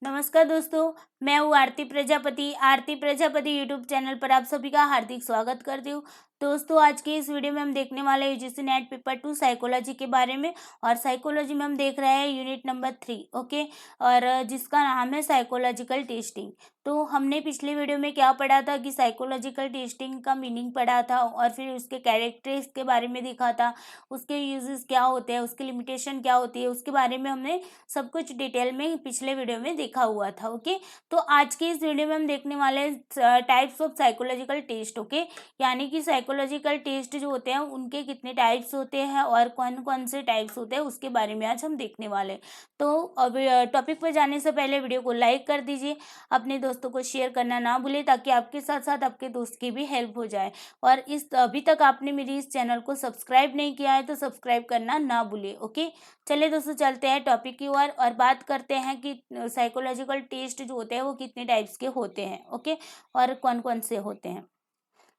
नमस्कार दोस्तों, मैं हूँ आरती प्रजापति यूट्यूब चैनल पर आप सभी का हार्दिक स्वागत करती हूँ। दोस्तों, आज की इस वीडियो में हम देखने वाले हैं यूजीसी नेट पेपर 2 साइकोलॉजी के बारे में। और साइकोलॉजी में हम देख रहे हैं यूनिट नंबर 3, ओके। और जिसका नाम है साइकोलॉजिकल टेस्टिंग। तो हमने पिछले वीडियो में क्या पढ़ा था कि साइकोलॉजिकल टेस्टिंग का मीनिंग पढ़ा था और फिर उसके कैरेक्टरिस्टिक्स के बारे में देखा था, उसके यूजेस क्या होते हैं, उसकी लिमिटेशन क्या होती है, उसके बारे में हमने सब कुछ डिटेल में पिछले वीडियो में देखा हुआ था, ओके। तो आज के इस वीडियो में हम देखने वाले हैं types of psychological test, okay. यानी कि साइकोलॉजिकल टेस्ट जो होते हैं उनके कितने टाइप्स होते हैं और कौन कौन से टाइप्स होते हैं उसके बारे में आज हम देखने वाले हैं। तो अब टॉपिक पर जाने से पहले वीडियो को लाइक कर दीजिए, अपने दोस्तों को शेयर करना ना भूलें ताकि आपके साथ साथ आपके दोस्त की भी हेल्प हो जाए। और इस अभी तक आपने मेरी इस चैनल को सब्सक्राइब नहीं किया है तो सब्सक्राइब करना ना भूलें, ओके। चलिए दोस्तों, चलते हैं टॉपिक की ओर और बात करते हैं कि साइकोलॉजिकल टेस्ट जो होते हैं वो कितने टाइप्स के होते हैं, ओके, और कौन कौन से होते हैं।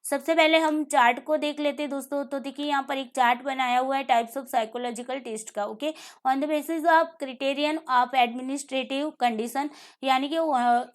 सबसे पहले हम चार्ट को देख लेते हैं दोस्तों। तो देखिए, यहाँ पर एक चार्ट बनाया हुआ है टाइप्स ऑफ साइकोलॉजिकल टेस्ट का, okay. On the basis of criterion of administrative condition, यानी कि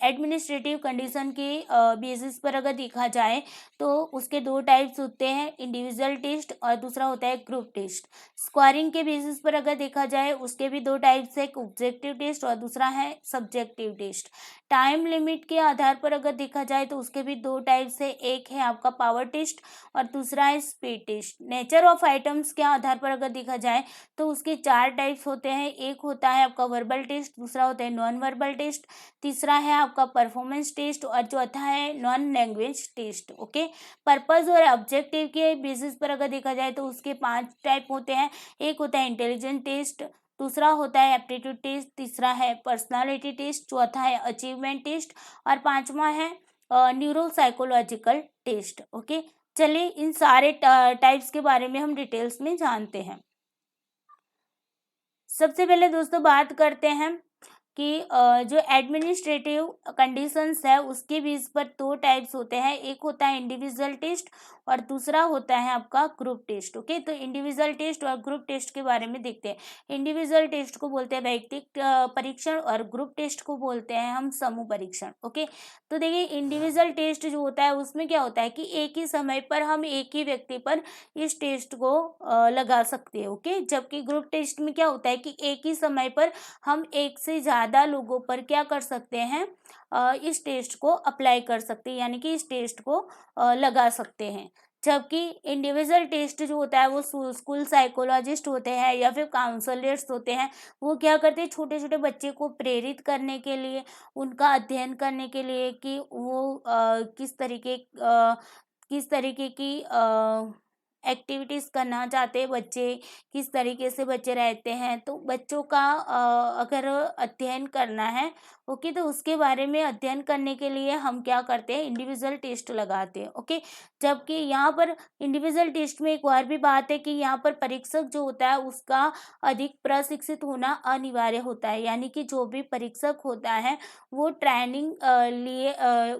एडमिनिस्ट्रेटिव कंडीशन के बेसिस पर अगर देखा जाए तो उसके दो टाइप्स होते हैं, इंडिविजुअल टेस्ट और दूसरा होता है ग्रुप टेस्ट। स्कोरिंग के बेसिस पर अगर देखा जाए उसके भी दो टाइप्स है, एक ऑब्जेक्टिव टेस्ट और दूसरा है सब्जेक्टिव टेस्ट। टाइम लिमिट के आधार पर अगर देखा जाए तो उसके भी दो टाइप्स है, एक है आपका पावर टेस्ट और दूसरा है speed test. Nature of items के आधार पर अगर देखा जाए तो उसके चार टाइप्स होते हैं, एक होता है आपका वर्बल टेस्ट, दूसरा होता है नॉन वर्बल टेस्ट, तीसरा है आपका परफॉर्मेंस टेस्ट और चौथा है non language test, okay. Purpose और ऑब्जेक्टिव के बेसिस पर अगर देखा जाए तो उसके 5 टाइप होते हैं, एक होता है इंटेलिजेंट टेस्ट, दूसरा होता है एप्टीट्यूड टेस्ट, तीसरा है पर्सनालिटी टेस्ट, चौथा है अचीवमेंट टेस्ट और पांचवा है न्यूरो साइकोलॉजिकल टेस्ट, ओके। चलिए इन सारे टाइप्स के बारे में हम डिटेल्स में जानते हैं। सबसे पहले दोस्तों बात करते हैं कि जो एडमिनिस्ट्रेटिव कंडीशंस है उसके बेस पर दो टाइप्स होते हैं, एक होता है इंडिविजुअल टेस्ट और दूसरा होता है आपका ग्रुप टेस्ट, ओके। तो इंडिविजुअल टेस्ट और ग्रुप टेस्ट के बारे में देखते हैं। इंडिविजुअल टेस्ट को बोलते हैं वैयक्तिक परीक्षण और ग्रुप टेस्ट को बोलते हैं हम समूह परीक्षण, ओके। तो देखिए, इंडिविजुअल टेस्ट जो होता है उसमें क्या होता है कि एक ही समय पर हम एक ही व्यक्ति पर इस टेस्ट को लगा सकते हैं, ओके। जबकि ग्रुप टेस्ट में क्या होता है कि एक ही समय पर हम एक से ज़्यादा लोगों पर क्या कर सकते हैं, इस टेस्ट को अप्लाई कर सकते हैं, यानी कि इस टेस्ट को लगा सकते हैं। जबकि इंडिविजुअल टेस्ट जो होता है वो स्कूल साइकोलॉजिस्ट होते हैं या फिर काउंसलर्स होते हैं, वो क्या करते हैं छोटे छोटे बच्चे को प्रेरित करने के लिए, उनका अध्ययन करने के लिए कि वो किस तरीके की एक्टिविटीज़ करना चाहते हैं बच्चे, किस तरीके से बच्चे रहते हैं। तो बच्चों का अगर अध्ययन करना है, ओके, तो उसके बारे में अध्ययन करने के लिए हम क्या करते हैं, इंडिविजुअल टेस्ट लगाते हैं, ओके। जबकि यहाँ पर इंडिविजुअल टेस्ट में एक और भी बात है कि यहाँ पर परीक्षक जो होता है उसका अधिक प्रशिक्षित होना अनिवार्य होता है, यानी कि जो भी परीक्षक होता है वो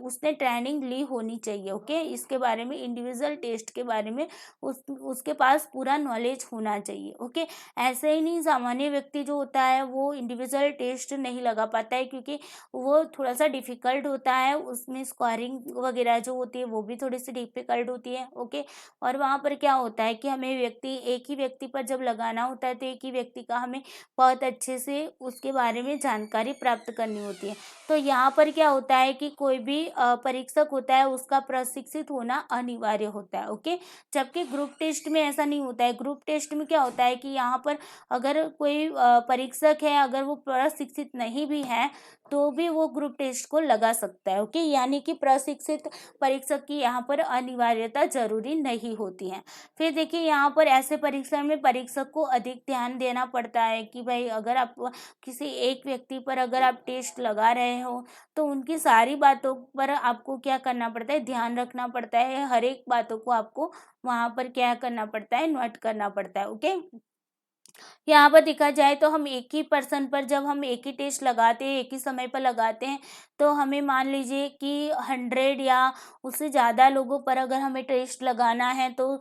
उसने ट्रेनिंग ली होनी चाहिए, ओके। इसके बारे में इंडिविजुअल टेस्ट के बारे में उसके पास पूरा नॉलेज होना चाहिए, ओके। ऐसे ही नहीं, सामान्य व्यक्ति जो होता है वो इंडिविजुअल टेस्ट नहीं लगा पाता है क्योंकि वो थोड़ा सा डिफिकल्ट होता है, उसमें स्कोरिंग वगैरह जो होती है वो भी थोड़ी सी डिफिकल्ट होती है, ओके। और वहाँ पर क्या होता है कि हमें एक ही व्यक्ति पर जब लगाना होता है तो एक ही व्यक्ति का हमें बहुत अच्छे से उसके बारे में जानकारी प्राप्त करनी होती है। तो यहाँ पर क्या होता है कि कोई भी परीक्षक होता है उसका प्रशिक्षित होना अनिवार्य होता है, ओके। जबकि ग्रुप टेस्ट में ऐसा नहीं होता है। ग्रुप टेस्ट में क्या होता है कि यहाँ पर अगर कोई परीक्षक है, अगर वो प्रशिक्षित नहीं भी है तो भी वो ग्रुप टेस्ट को लगा सकता है, ओके। यानी कि प्रशिक्षित परीक्षक की यहाँ पर अनिवार्यता जरूरी नहीं होती है। फिर देखिए, यहाँ पर ऐसे परीक्षण में परीक्षक को अधिक ध्यान देना पड़ता है कि भाई अगर आप किसी एक व्यक्ति पर अगर आप टेस्ट लगा रहे हो तो उनकी सारी बातों पर आपको क्या करना पड़ता है, ध्यान रखना पड़ता है, हर एक बातों को आपको वहाँ पर क्या करना पड़ता है, नोट करना पड़ता है, ओके। यहाँ पर देखा जाए तो हम एक ही पर्सन पर जब हम एक ही टेस्ट लगाते हैं, एक ही समय पर लगाते हैं, तो हमें मान लीजिए कि 100 या उससे ज़्यादा लोगों पर अगर हमें टेस्ट लगाना है, तो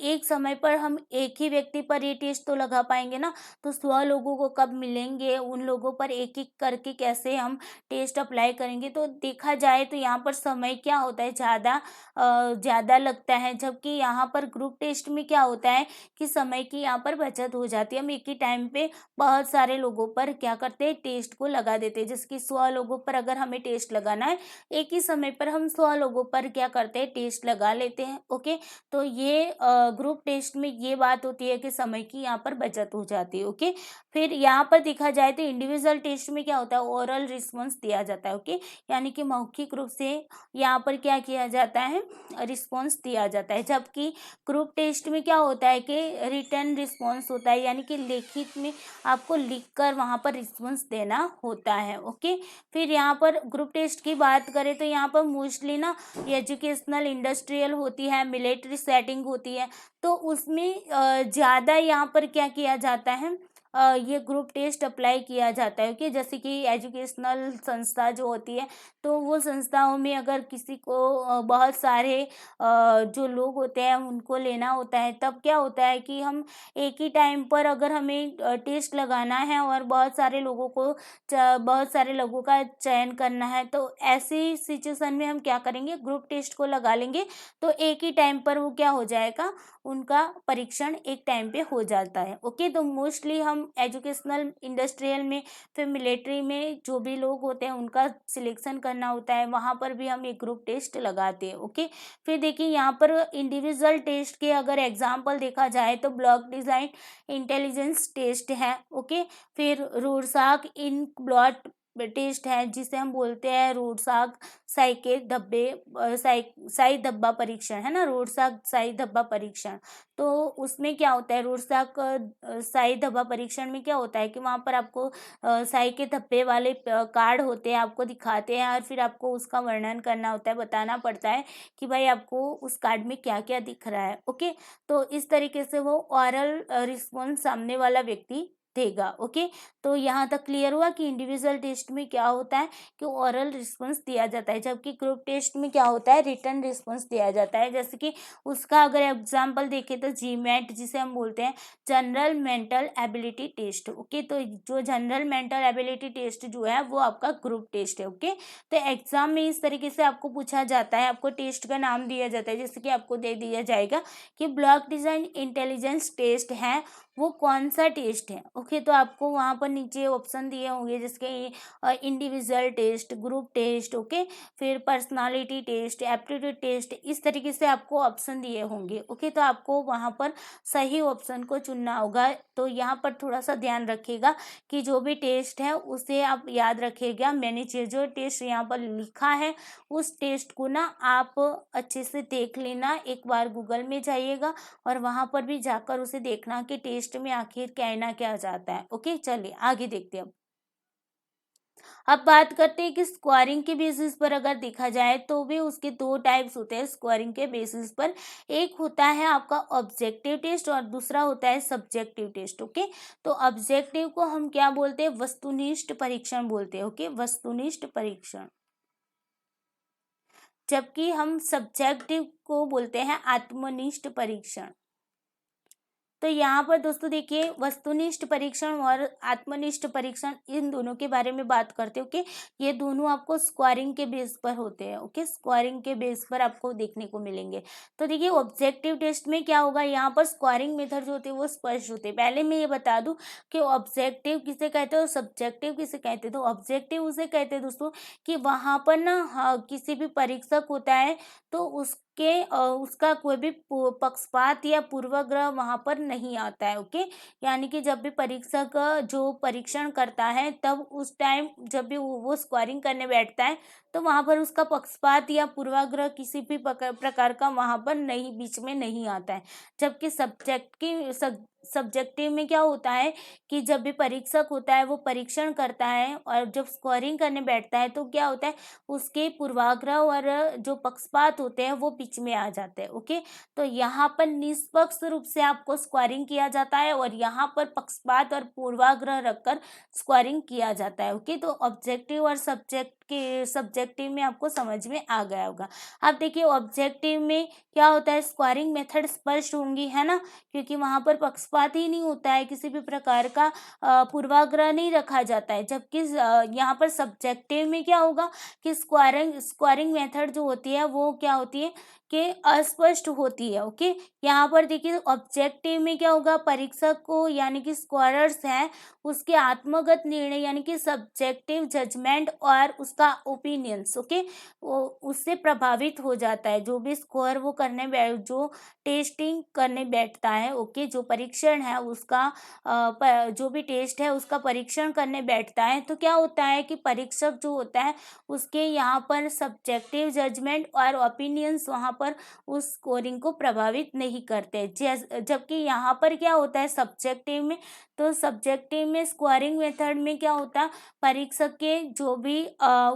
एक समय पर हम एक ही व्यक्ति पर ये टेस्ट तो लगा पाएंगे ना। तो 100 लोगों को कब मिलेंगे, उन लोगों पर एक एक करके कैसे हम टेस्ट अप्लाई करेंगे। तो देखा जाए तो यहाँ पर समय क्या होता है, ज़्यादा लगता है, जबकि यहाँ पर ग्रुप टेस्ट में क्या होता है कि समय की यहाँ पर बचत हो जाती है। हम एक ही टाइम पे बहुत सारे लोगों पर क्या करते हैं, टेस्ट को लगा देते हैं। जैसे कि 100 लोगों पर अगर हमें टेस्ट लगाना है, एक ही समय पर हम 100 लोगों पर क्या करते हैं, टेस्ट लगा लेते हैं। ओके, तो ये ग्रुप टेस्ट में ये बात होती है कि समय की यहाँ पर बचत हो जाती है। ओके, फिर यहाँ पर देखा जाए तो इंडिविजुअल टेस्ट में क्या होता है, ओरल रिस्पॉन्स दिया जाता है। ओके, यानी कि मौखिक रूप से यहाँ पर क्या किया जाता है, रिस्पॉन्स दिया जाता है। जबकि ग्रुप टेस्ट में क्या होता है कि रिटर्न रिस्पॉन्स होता है, यानी कि लिखित में आपको लिखकर वहाँ पर रिस्पॉन्स देना होता है। ओके, फिर यहाँ पर ग्रुप टेस्ट की बात करें तो यहाँ पर मोस्टली ना एजुकेशनल, इंडस्ट्रियल होती है, मिलिट्री सेटिंग होती है, तो उसमें ज़्यादा यहाँ पर क्या किया जाता है, ये ग्रुप टेस्ट अप्लाई किया जाता है कि जैसे कि एजुकेशनल संस्था जो होती है, तो वो संस्थाओं में अगर किसी को बहुत सारे जो लोग होते हैं उनको लेना होता है, तब क्या होता है कि हम एक ही टाइम पर अगर हमें टेस्ट लगाना है और बहुत सारे लोगों का चयन करना है, तो ऐसी सिचुएशन में हम क्या करेंगे, ग्रुप टेस्ट को लगा लेंगे। तो एक ही टाइम पर वो क्या हो जाएगा, उनका परीक्षण एक टाइम पे हो जाता है। ओके, तो मोस्टली हम एजुकेशनल, इंडस्ट्रियल में, फिर मिलिट्री में जो भी लोग होते हैं उनका सिलेक्शन करना होता है, वहाँ पर भी हम एक ग्रुप टेस्ट लगाते हैं। ओके, फिर देखिए यहाँ पर इंडिविजुअल टेस्ट के अगर एग्जाम्पल देखा जाए तो ब्लॉक डिजाइन इंटेलिजेंस टेस्ट है। ओके, फिर रोरसाक इन ब्लॉट टेस्ट है, जिसे हम बोलते हैं रोरसाक साई के धब्बे साई धब्बा परीक्षण, है ना, रोरसाक साई धब्बा परीक्षण। तो उसमें क्या होता है, रोरसाक साई धब्बा परीक्षण में क्या होता है कि वहाँ पर आपको साई के धब्बे वाले कार्ड होते हैं, आपको दिखाते हैं और फिर आपको उसका वर्णन करना होता है, बताना पड़ता है कि भाई आपको उस कार्ड में क्या क्या दिख रहा है। ओके, तो इस तरीके से वो ऑरल रिस्पॉन्स सामने वाला व्यक्ति देगा। ओके, तो यहाँ तक क्लियर हुआ कि इंडिविजुअल टेस्ट में क्या होता है कि ओरल रिस्पॉन्स दिया जाता है, जबकि ग्रुप टेस्ट में क्या होता है, रिटन रिस्पॉन्स दिया जाता है। जैसे कि उसका अगर एग्जाम्पल देखें तो जीमैट, जिसे हम बोलते हैं general mental ability test. Okay, तो जो जनरल मेंटल एबिलिटी टेस्ट जो है वो आपका ग्रुप टेस्ट है। ओके, तो एग्जाम में इस तरीके से आपको पूछा जाता है, आपको टेस्ट का नाम दिया जाता है, जैसे कि आपको दे दिया जाएगा कि ब्लॉक डिजाइन इंटेलिजेंस टेस्ट है, वो कौन सा टेस्ट है। ओके, तो आपको वहाँ पर नीचे ऑप्शन दिए होंगे, जिसके individual test, group test, okay, फिर पर्सनालिटी टेस्ट, एप्टीट्यूड टेस्ट, इस तरीके से आपको ऑप्शन दिए होंगे। ओके, तो आपको वहाँ पर सही ऑप्शन को चुनना होगा। तो यहाँ पर थोड़ा सा ध्यान रखिएगा कि जो भी टेस्ट है उसे आप याद रखिएगा। मैंने जो टेस्ट यहाँ पर लिखा है उस टेस्ट को ना आप अच्छे से देख लेना, एक बार गूगल में जाइएगा और वहाँ पर भी जाकर उसे देखना कि टेस्ट में आखिर कहना क्या चाहता है। ओके, चलिए आगे देखते हैं। अब बात करते हैं कि स्कोरिंग के बेसिस पर अगर देखा जाए तो भी उसके दो टाइप्स होते हैं स्कोरिंग के बेसिस पर। एक होता है आपका ऑब्जेक्टिव टेस्ट और दूसरा होता है सब्जेक्टिव टेस्ट। ओके, तो ऑब्जेक्टिव को हम क्या बोलते हैं, वस्तुनिष्ठ परीक्षण बोलते हैं। ओके, वस्तुनिष्ठ परीक्षण, जबकि हम सब्जेक्टिव को बोलते हैं आत्मनिष्ठ परीक्षण। तो यहाँ पर दोस्तों देखिए, वस्तुनिष्ठ परीक्षण और आत्मनिष्ठ परीक्षण, इन दोनों के बारे में बात करते हो कि ये दोनों आपको स्कोरिंग के बेस पर होते हैं। ओके, स्कोरिंग के बेस पर आपको देखने को मिलेंगे। तो देखिए ऑब्जेक्टिव टेस्ट में क्या होगा, यहाँ पर स्कोरिंग मेथड जो होते हैं वो स्पष्ट होते हैं। पहले मैं ये बता दूं कि ऑब्जेक्टिव किसे कहते हैं और सब्जेक्टिव किसे कहते हैं। तो ऑब्जेक्टिव उसे कहते हैं दोस्तों कि वहाँ पर ना, हाँ, किसी भी परीक्षक होता है तो उसका कोई भी पक्षपात या पूर्वाग्रह वहाँ पर नहीं आता है। ओके, यानी कि जब भी परीक्षक जो परीक्षण करता है तब उस टाइम जब भी वो स्कोरिंग करने बैठता है तो वहाँ पर उसका पक्षपात या पूर्वाग्रह किसी भी प्रकार का वहाँ पर नहीं, बीच में नहीं आता है। जबकि सब्जेक्टिव में क्या होता है कि जब भी परीक्षक होता है वो परीक्षण करता है और जब स्कोरिंग करने बैठता है तो क्या होता है, उसके पूर्वाग्रह और जो पक्षपात होते हैं वो बीच में आ जाते हैं। ओके, तो यहाँ पर निष्पक्ष रूप से आपको स्कोरिंग किया जाता है और यहाँ पर पक्षपात और पूर्वाग्रह रखकर स्कोरिंग किया जाता है। ओके, तो ऑब्जेक्टिव और सब्जेक्टिव में आपको समझ में आ गया होगा। अब देखिए ऑब्जेक्टिव में क्या होता है, स्कोरिंग मेथड स्पष्ट होंगी, है ना, क्योंकि वहाँ पर पक्षपात ही नहीं होता है, किसी भी प्रकार का पूर्वाग्रह नहीं रखा जाता है। जबकि यहाँ पर सब्जेक्टिव में क्या होगा कि स्कोरिंग मेथड जो होती है वो क्या होती है कि अस्पष्ट होती है। ओके, यहाँ पर देखिए ऑब्जेक्टिव में क्या होगा, परीक्षक को यानी कि स्कोरर्स हैं उसके आत्मगत निर्णय यानी कि सब्जेक्टिव जजमेंट और उसका ओपिनियंस, ओके, वो उससे प्रभावित हो जाता है। जो भी स्कोर वो जो टेस्टिंग करने बैठता है, ओके, जो परीक्षण है उसका जो भी टेस्ट है उसका परीक्षण करने बैठता है, तो क्या होता है कि परीक्षक जो होता है उसके यहाँ पर सब्जेक्टिव जजमेंट और ओपिनियंस वहाँ पर उस स्कोरिंग को प्रभावित नहीं करते। जबकि यहाँ पर क्या होता है सब्जेक्टिव में, तो सब्जेक्टिव में स्कोरिंग मेथड में क्या होता है, परीक्षक के जो भी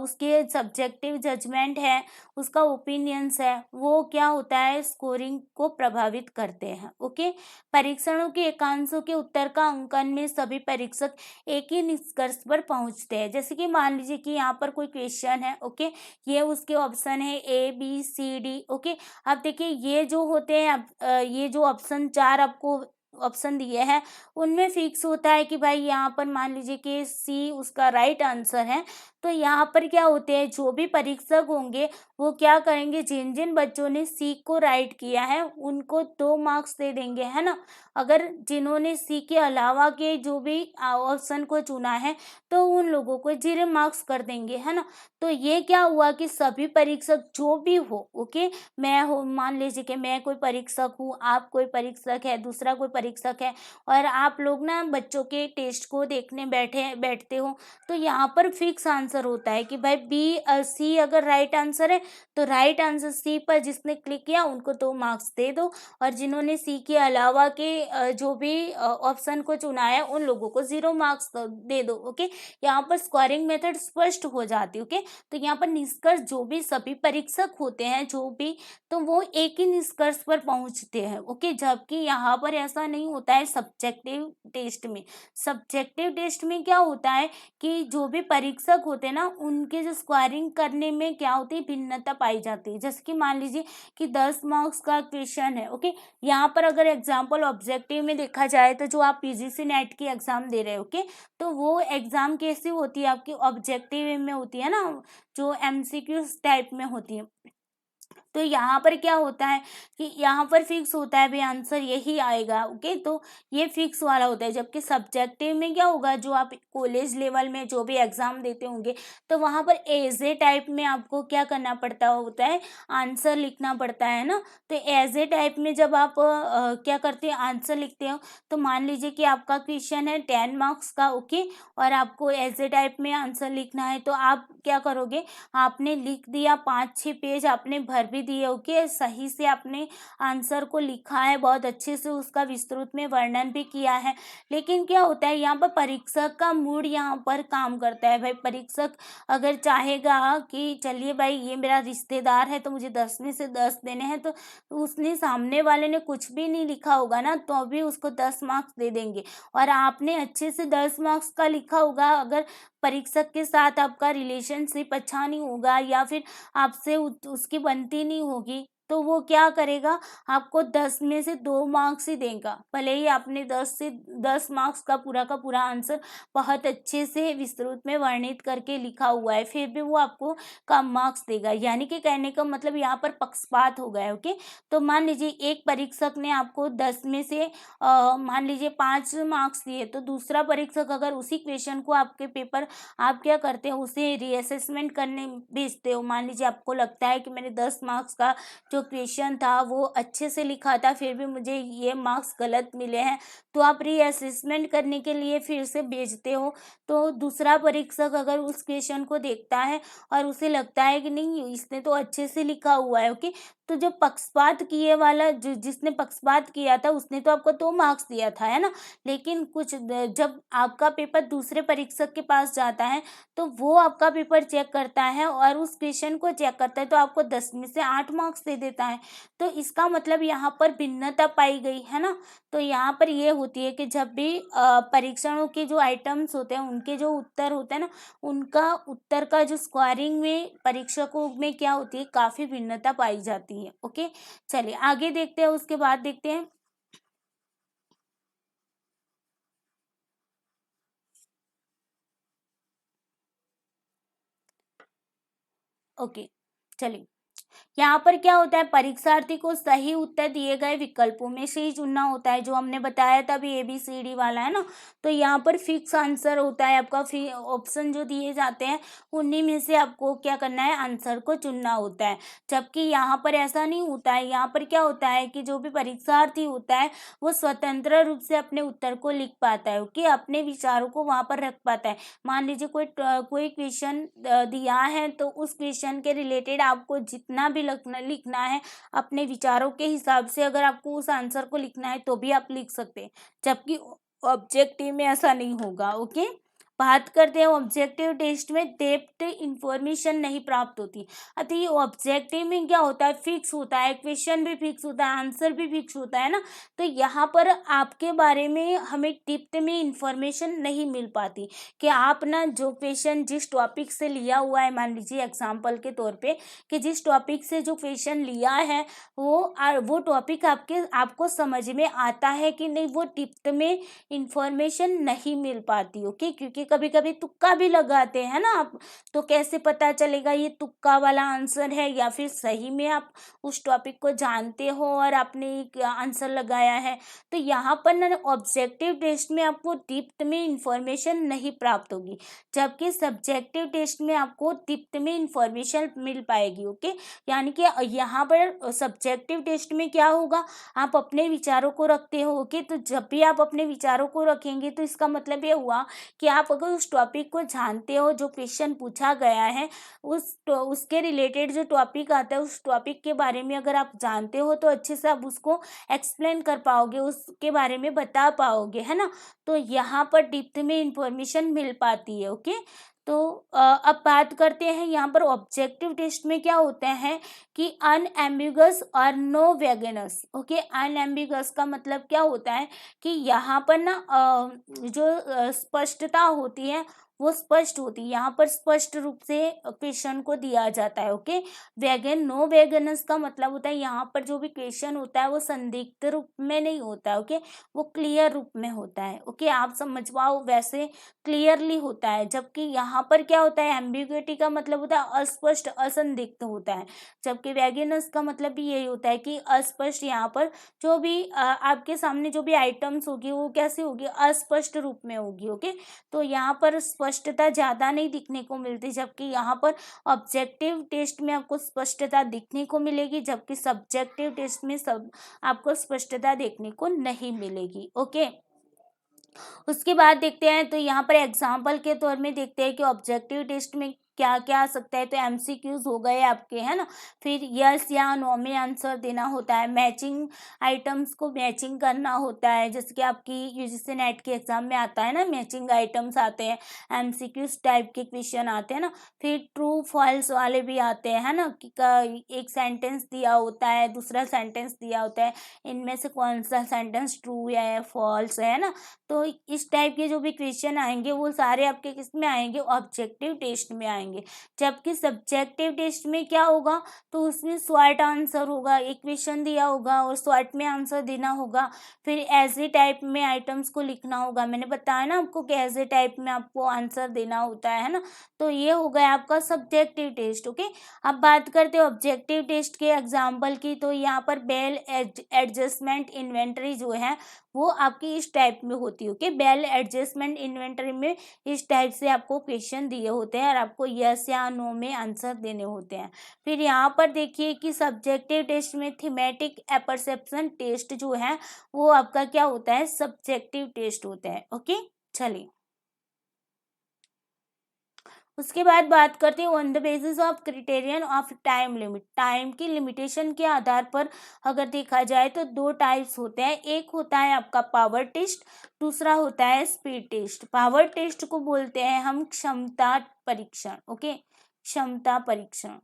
उसके सब्जेक्टिव जजमेंट है, उसका ओपिनियंस है, वो क्या होता है स्कोरिंग को प्रभावित करते हैं। ओके, परीक्षणों के एकांशों के उत्तर का अंकन में सभी परीक्षक एक ही निष्कर्ष पर पहुंचते हैं। जैसे कि मान लीजिए कि यहाँ पर कोई क्वेश्चन है, ओके, ये उसके ऑप्शन है ABCD। ओके, अब देखिए ये जो होते हैं ये जो ऑप्शन 4 आपको ऑप्शन दिए हैं उनमें फिक्स होता है कि भाई यहाँ पर मान लीजिए कि C उसका राइट आंसर है। तो यहाँ पर क्या होते हैं, जो भी परीक्षक होंगे वो क्या करेंगे, जिन जिन बच्चों ने C को राइट किया है उनको 2 मार्क्स दे देंगे, है ना। अगर जिन्होंने C के अलावा के जो भी ऑप्शन को चुना है तो उन लोगों को 0 मार्क्स कर देंगे, है ना। तो ये क्या हुआ कि सभी परीक्षक जो भी हो, ओके, मैं हो, मान लीजिए कि मैं कोई परीक्षक हूँ, आप कोई परीक्षक है, दूसरा कोई परीक्षक है, और आप लोग ना बच्चों के टेस्ट को देखने बैठते हो, तो यहाँ पर फिक्स आंसर होता है कि भाई C अगर राइट आंसर है तो राइट आंसर C पर जिसने क्लिक किया उनको 2 मार्क्स दे दो, और जिन्होंने C के अलावा के जो भी ऑप्शन को चुना है उन लोगों को 0 मार्क्स दे दो। ओके, यहाँ पर स्कोरिंग मेथड स्पष्ट हो जाती है। ओके, तो यहाँ पर निष्कर्ष जो भी सभी परीक्षक होते हैं जो भी, तो वो एक ही निष्कर्ष पर पहुंचते हैं। ओके, जबकि यहाँ पर ऐसा नहीं होता है सब्जेक्टिव टेस्ट में। सब्जेक्टिव टेस्ट में क्या होता है कि जो भी परीक्षक होते हैं ना उनके जो स्कोरिंग करने में क्या होती है, भिन्नता पाई जाती है। जैसे कि मान लीजिए कि 10 मार्क्स का क्वेश्चन है, ओके, यहाँ पर अगर एग्जाम्पल ऑब्जेक्टिव में देखा जाए तो जो आप PGC नेट की एग्जाम दे रहे हो, ओके, तो वो एग्जाम कैसी होती है आपकी, ऑब्जेक्टिव में होती है ना, जो MCQ टाइप में होती है। तो यहाँ पर क्या होता है कि यहाँ पर फिक्स होता है भाई आंसर यही आएगा। ओके, तो ये फिक्स वाला होता है। जबकि सब्जेक्टिव में क्या होगा, जो आप कॉलेज लेवल में जो भी एग्जाम देते होंगे तो वहाँ पर एज ए टाइप में आपको क्या करना पड़ता होता है, आंसर लिखना पड़ता है ना। तो एज ए टाइप में जब आप क्या करते हैं, आंसर लिखते हो, तो मान लीजिए कि आपका क्वेश्चन है 10 मार्क्स का, ओके, और आपको एज ए टाइप में आंसर लिखना है, तो आप क्या करोगे, आपने लिख दिया, 5-6 पेज आपने भर भी दिए, ओके, सही से आपने आंसर को लिखा है, बहुत अच्छे से उसका विस्तृत में वर्णन भी किया है। लेकिन क्या होता है यहाँ पर परीक्षक का मूड यहाँ पर काम करता है। भाई परीक्षक अगर चाहेगा कि चलिए भाई ये मेरा रिश्तेदार है तो मुझे 10 में से 10 देने हैं, तो उसने सामने वाले ने कुछ भी नहीं लिखा होगा ना तो भी उसको 10 मार्क्स दे देंगे। और आपने अच्छे से 10 मार्क्स का लिखा होगा, अगर परीक्षक के साथ आपका रिलेशनशिप अच्छा नहीं होगा या फिर आपसे उसकी बनती नहीं होगी, तो वो क्या करेगा, आपको 10 में से 2 मार्क्स ही देगा। भले ही आपने 10 मार्क्स का पूरा आंसर बहुत अच्छे से विस्तृत में वर्णित करके लिखा हुआ है, फिर भी वो आपको कम मार्क्स देगा। यानी कि कहने का मतलब यहाँ पर पक्षपात हो गया है। ओके, तो मान लीजिए एक परीक्षक ने आपको 10 में से मान लीजिए 5 मार्क्स दिए, तो दूसरा परीक्षक अगर उसी क्वेश्चन को आपके पेपर आप क्या करते हो, उसे रीअसेसमेंट करने भेजते हो। मान लीजिए आपको लगता है कि मैंने 10 मार्क्स का जो जो क्वेश्चन था वो अच्छे से लिखा था, फिर भी मुझे ये मार्क्स गलत मिले हैं, तो आप रीअसेसमेंट करने के लिए फिर से भेजते हो। तो दूसरा परीक्षक अगर उस क्वेश्चन को देखता है और उसे लगता है कि नहीं इसने तो अच्छे से लिखा हुआ है, ओके, तो जो पक्षपात किए वाला जिसने पक्षपात किया था उसने तो आपको 2 मार्क्स दिया था, है ना। लेकिन जब आपका पेपर दूसरे परीक्षक के पास जाता है तो वो आपका पेपर चेक करता है और उस क्वेश्चन को चेक करता है, तो आपको 10 में से 8 मार्क्स दे देता है। तो इसका मतलब यहाँ पर भिन्नता पाई गई, है ना। तो यहाँ पर ये होती है कि जब भी परीक्षणों के जो आइटम्स होते हैं उनके जो उत्तर होते हैं ना, उनका उत्तर का जो स्कोरिंग में परीक्षकों में क्या होती है, काफ़ी भिन्नता पाई जाती है। ओके, चलिए आगे देखते हैं, उसके बाद देखते हैं। ओके, चलिए यहाँ पर क्या होता है, परीक्षार्थी को सही उत्तर दिए गए विकल्पों में से ही चुनना होता है, जो हमने बताया था अभी ABCD वाला, है ना। तो यहाँ पर फिक्स आंसर होता है आपका, ऑप्शन जो दिए जाते हैं उन्हीं में से आपको क्या करना है, आंसर को चुनना होता है। जबकि यहाँ पर ऐसा नहीं होता है, यहाँ पर क्या होता है कि जो भी परीक्षार्थी होता है वो स्वतंत्र रूप से अपने उत्तर को लिख पाता है, ओके, अपने विचारों को वहाँ पर रख पाता है। मान लीजिए कोई क्वेश्चन दिया है, तो उस क्वेश्चन के रिलेटेड आपको जितना भी लिखना है अपने विचारों के हिसाब से, अगर आपको उस आंसर को लिखना है तो भी आप लिख सकते हैं, जबकि ऑब्जेक्टिव में ऐसा नहीं होगा। ओके, बात करते हैं ऑब्जेक्टिव टेस्ट में डेप्थ इंफॉर्मेशन नहीं प्राप्त होती। अतः ये ऑब्जेक्टिव में क्या होता है, फिक्स होता है, क्वेश्चन भी फिक्स होता है, आंसर भी फिक्स होता है ना। तो यहाँ पर आपके बारे में हमें डेप्थ में इंफॉर्मेशन नहीं मिल पाती कि आप ना जो क्वेश्चन जिस टॉपिक से लिया हुआ है, मान लीजिए एग्जाम्पल के तौर पे कि जिस टॉपिक से जो क्वेश्चन लिया है वो टॉपिक आपको समझ में आता है कि नहीं, वो डेप्थ में इंफॉर्मेशन नहीं मिल पाती। ओके, क्योंकि कभी कभी तुक्का भी लगाते हैं ना आप, तो कैसे पता चलेगा ये तुक्का वाला आंसर है या फिर सही में आप उस टॉपिक को जानते हो और आपने एक आंसर लगाया है। तो यहाँ पर ना ऑब्जेक्टिव टेस्ट में आपको डेप्थ में इंफॉर्मेशन नहीं प्राप्त होगी, जबकि सब्जेक्टिव टेस्ट में आपको डेप्थ में इंफॉर्मेशन मिल पाएगी। ओके, यानी कि यहाँ पर सब्जेक्टिव टेस्ट में क्या होगा, आप अपने विचारों को रखते हो। ओके, तो जब भी आप अपने विचारों को रखेंगे तो इसका मतलब ये हुआ कि आप अगर उस टॉपिक को जानते हो, जो क्वेश्चन पूछा गया है उसके रिलेटेड जो टॉपिक आता है उस टॉपिक के बारे में अगर आप जानते हो तो अच्छे से आप उसको एक्सप्लेन कर पाओगे, उसके बारे में बता पाओगे, है ना। तो यहाँ पर डेप्थ में इंफॉर्मेशन मिल पाती है। ओके, तो अब बात करते हैं यहाँ पर ऑब्जेक्टिव टेस्ट में क्या होते हैं कि अनएम्बिगस और नो वेगनस। ओके, अनएम्बिगस का मतलब क्या होता है कि यहाँ पर ना जो स्पष्टता होती है वो स्पष्ट होती है, यहाँ पर स्पष्ट रूप से क्वेश्चन को दिया जाता है। ओके, नो वेगनस का मतलब होता है यहाँ पर जो भी क्वेश्चन होता है वो संदिग्ध रूप में नहीं होता है, ओके, वो क्लियर रूप में होता है। ओके, आप समझ पाओ वैसे क्लियरली होता है, जबकि यहाँ पर क्या होता है, एम्बिग्युइटी का मतलब होता है अस्पष्ट असंदिग्ध होता है, जबकि वैगेनस का मतलब भी यही होता है कि अस्पष्ट। यहाँ पर जो भी आपके सामने जो भी आइटम्स होगी वो कैसी होगी, अस्पष्ट रूप में होगी। ओके, तो यहाँ पर स्पष्टता ज़्यादा नहीं दिखने को मिलती, जबकि यहाँ पर ऑब्जेक्टिव टेस्ट में आपको स्पष्टता दिखने को मिलेगी, जबकि सब्जेक्टिव टेस्ट में सब आपको स्पष्टता देखने को नहीं मिलेगी। ओके, उसके बाद देखते हैं, तो यहाँ पर एग्जाम्पल के तौर में देखते हैं कि ऑब्जेक्टिव टेस्ट में क्या क्या आ सकता है। तो MCQs हो गए आपके, है ना। फिर यस या नो में आंसर देना होता है, मैचिंग आइटम्स को मैचिंग करना होता है, जैसे कि आपकी UGC नेट के एग्जाम में आता है ना, मैचिंग आइटम्स आते हैं, MCQs टाइप के क्वेश्चन आते हैं ना। फिर ट्रू फॉल्स वाले भी आते हैं, है ना, कि एक सेंटेंस दिया होता है, दूसरा सेंटेंस दिया होता है, इनमें से कौन सा सेंटेंस ट्रू है फॉल्स है ना। तो इस टाइप के जो भी क्वेश्चन आएंगे वो सारे आपके किस में आएंगे, ऑब्जेक्टिव टेस्ट में आएंगे। जबकि सब्जेक्टिव टेस्ट में क्या होगा, तो उसमें शॉर्ट आंसर होगा, एक क्वेश्चन दिया होगा और शॉर्ट में आंसर देना होगा, फिर ऐसे टाइप में आइटम्स को लिखना होगा। मैंने बताया ना आपको कि ऐसे टाइप में आपको आंसर देना होता है ना। तो ये हो गया आपका सब्जेक्टिव टेस्ट। ओके, अब बात करते हैं ऑब्जेक्टिव टेस्ट के एग्जाम्पल की। तो यहाँ पर बेल एडजस्टमेंट इन्वेंटरी जो है वो आपकी इस टाइप में होती है। ओके, बेल एडजस्टमेंट इन्वेंटरी में इस टाइप से आपको क्वेश्चन दिए होते हैं और आपको यस या नो में आंसर देने होते हैं। फिर यहाँ पर देखिए कि सब्जेक्टिव टेस्ट में थीमेटिक परसेप्शन टेस्ट जो है वो आपका क्या होता है, सब्जेक्टिव टेस्ट होता है। ओके, चलिए उसके बाद बात करते हैं on the basis of criterion of time limit. Time की लिमिटेशन के आधार पर अगर देखा जाए तो दो टाइप्स होते हैं, एक होता है आपका पावर टेस्ट, दूसरा होता है स्पीड टेस्ट। पावर टेस्ट को बोलते हैं हम क्षमता परीक्षण, ओके, क्षमता परीक्षण,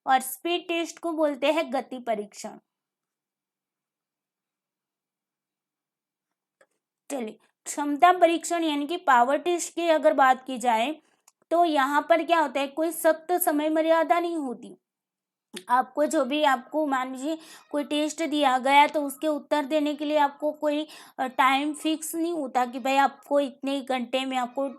और स्पीड टेस्ट को बोलते हैं गति परीक्षण। चलिए क्षमता परीक्षण यानी कि पावर टेस्ट की अगर बात की जाए तो यहाँ पर क्या होता है, कोई सख्त समय मर्यादा नहीं होती। आपको जो भी, आपको मान लीजिए कोई टेस्ट दिया गया तो उसके उत्तर देने के लिए आपको कोई टाइम फिक्स नहीं होता कि भाई आपको इतने ही घंटे में आपको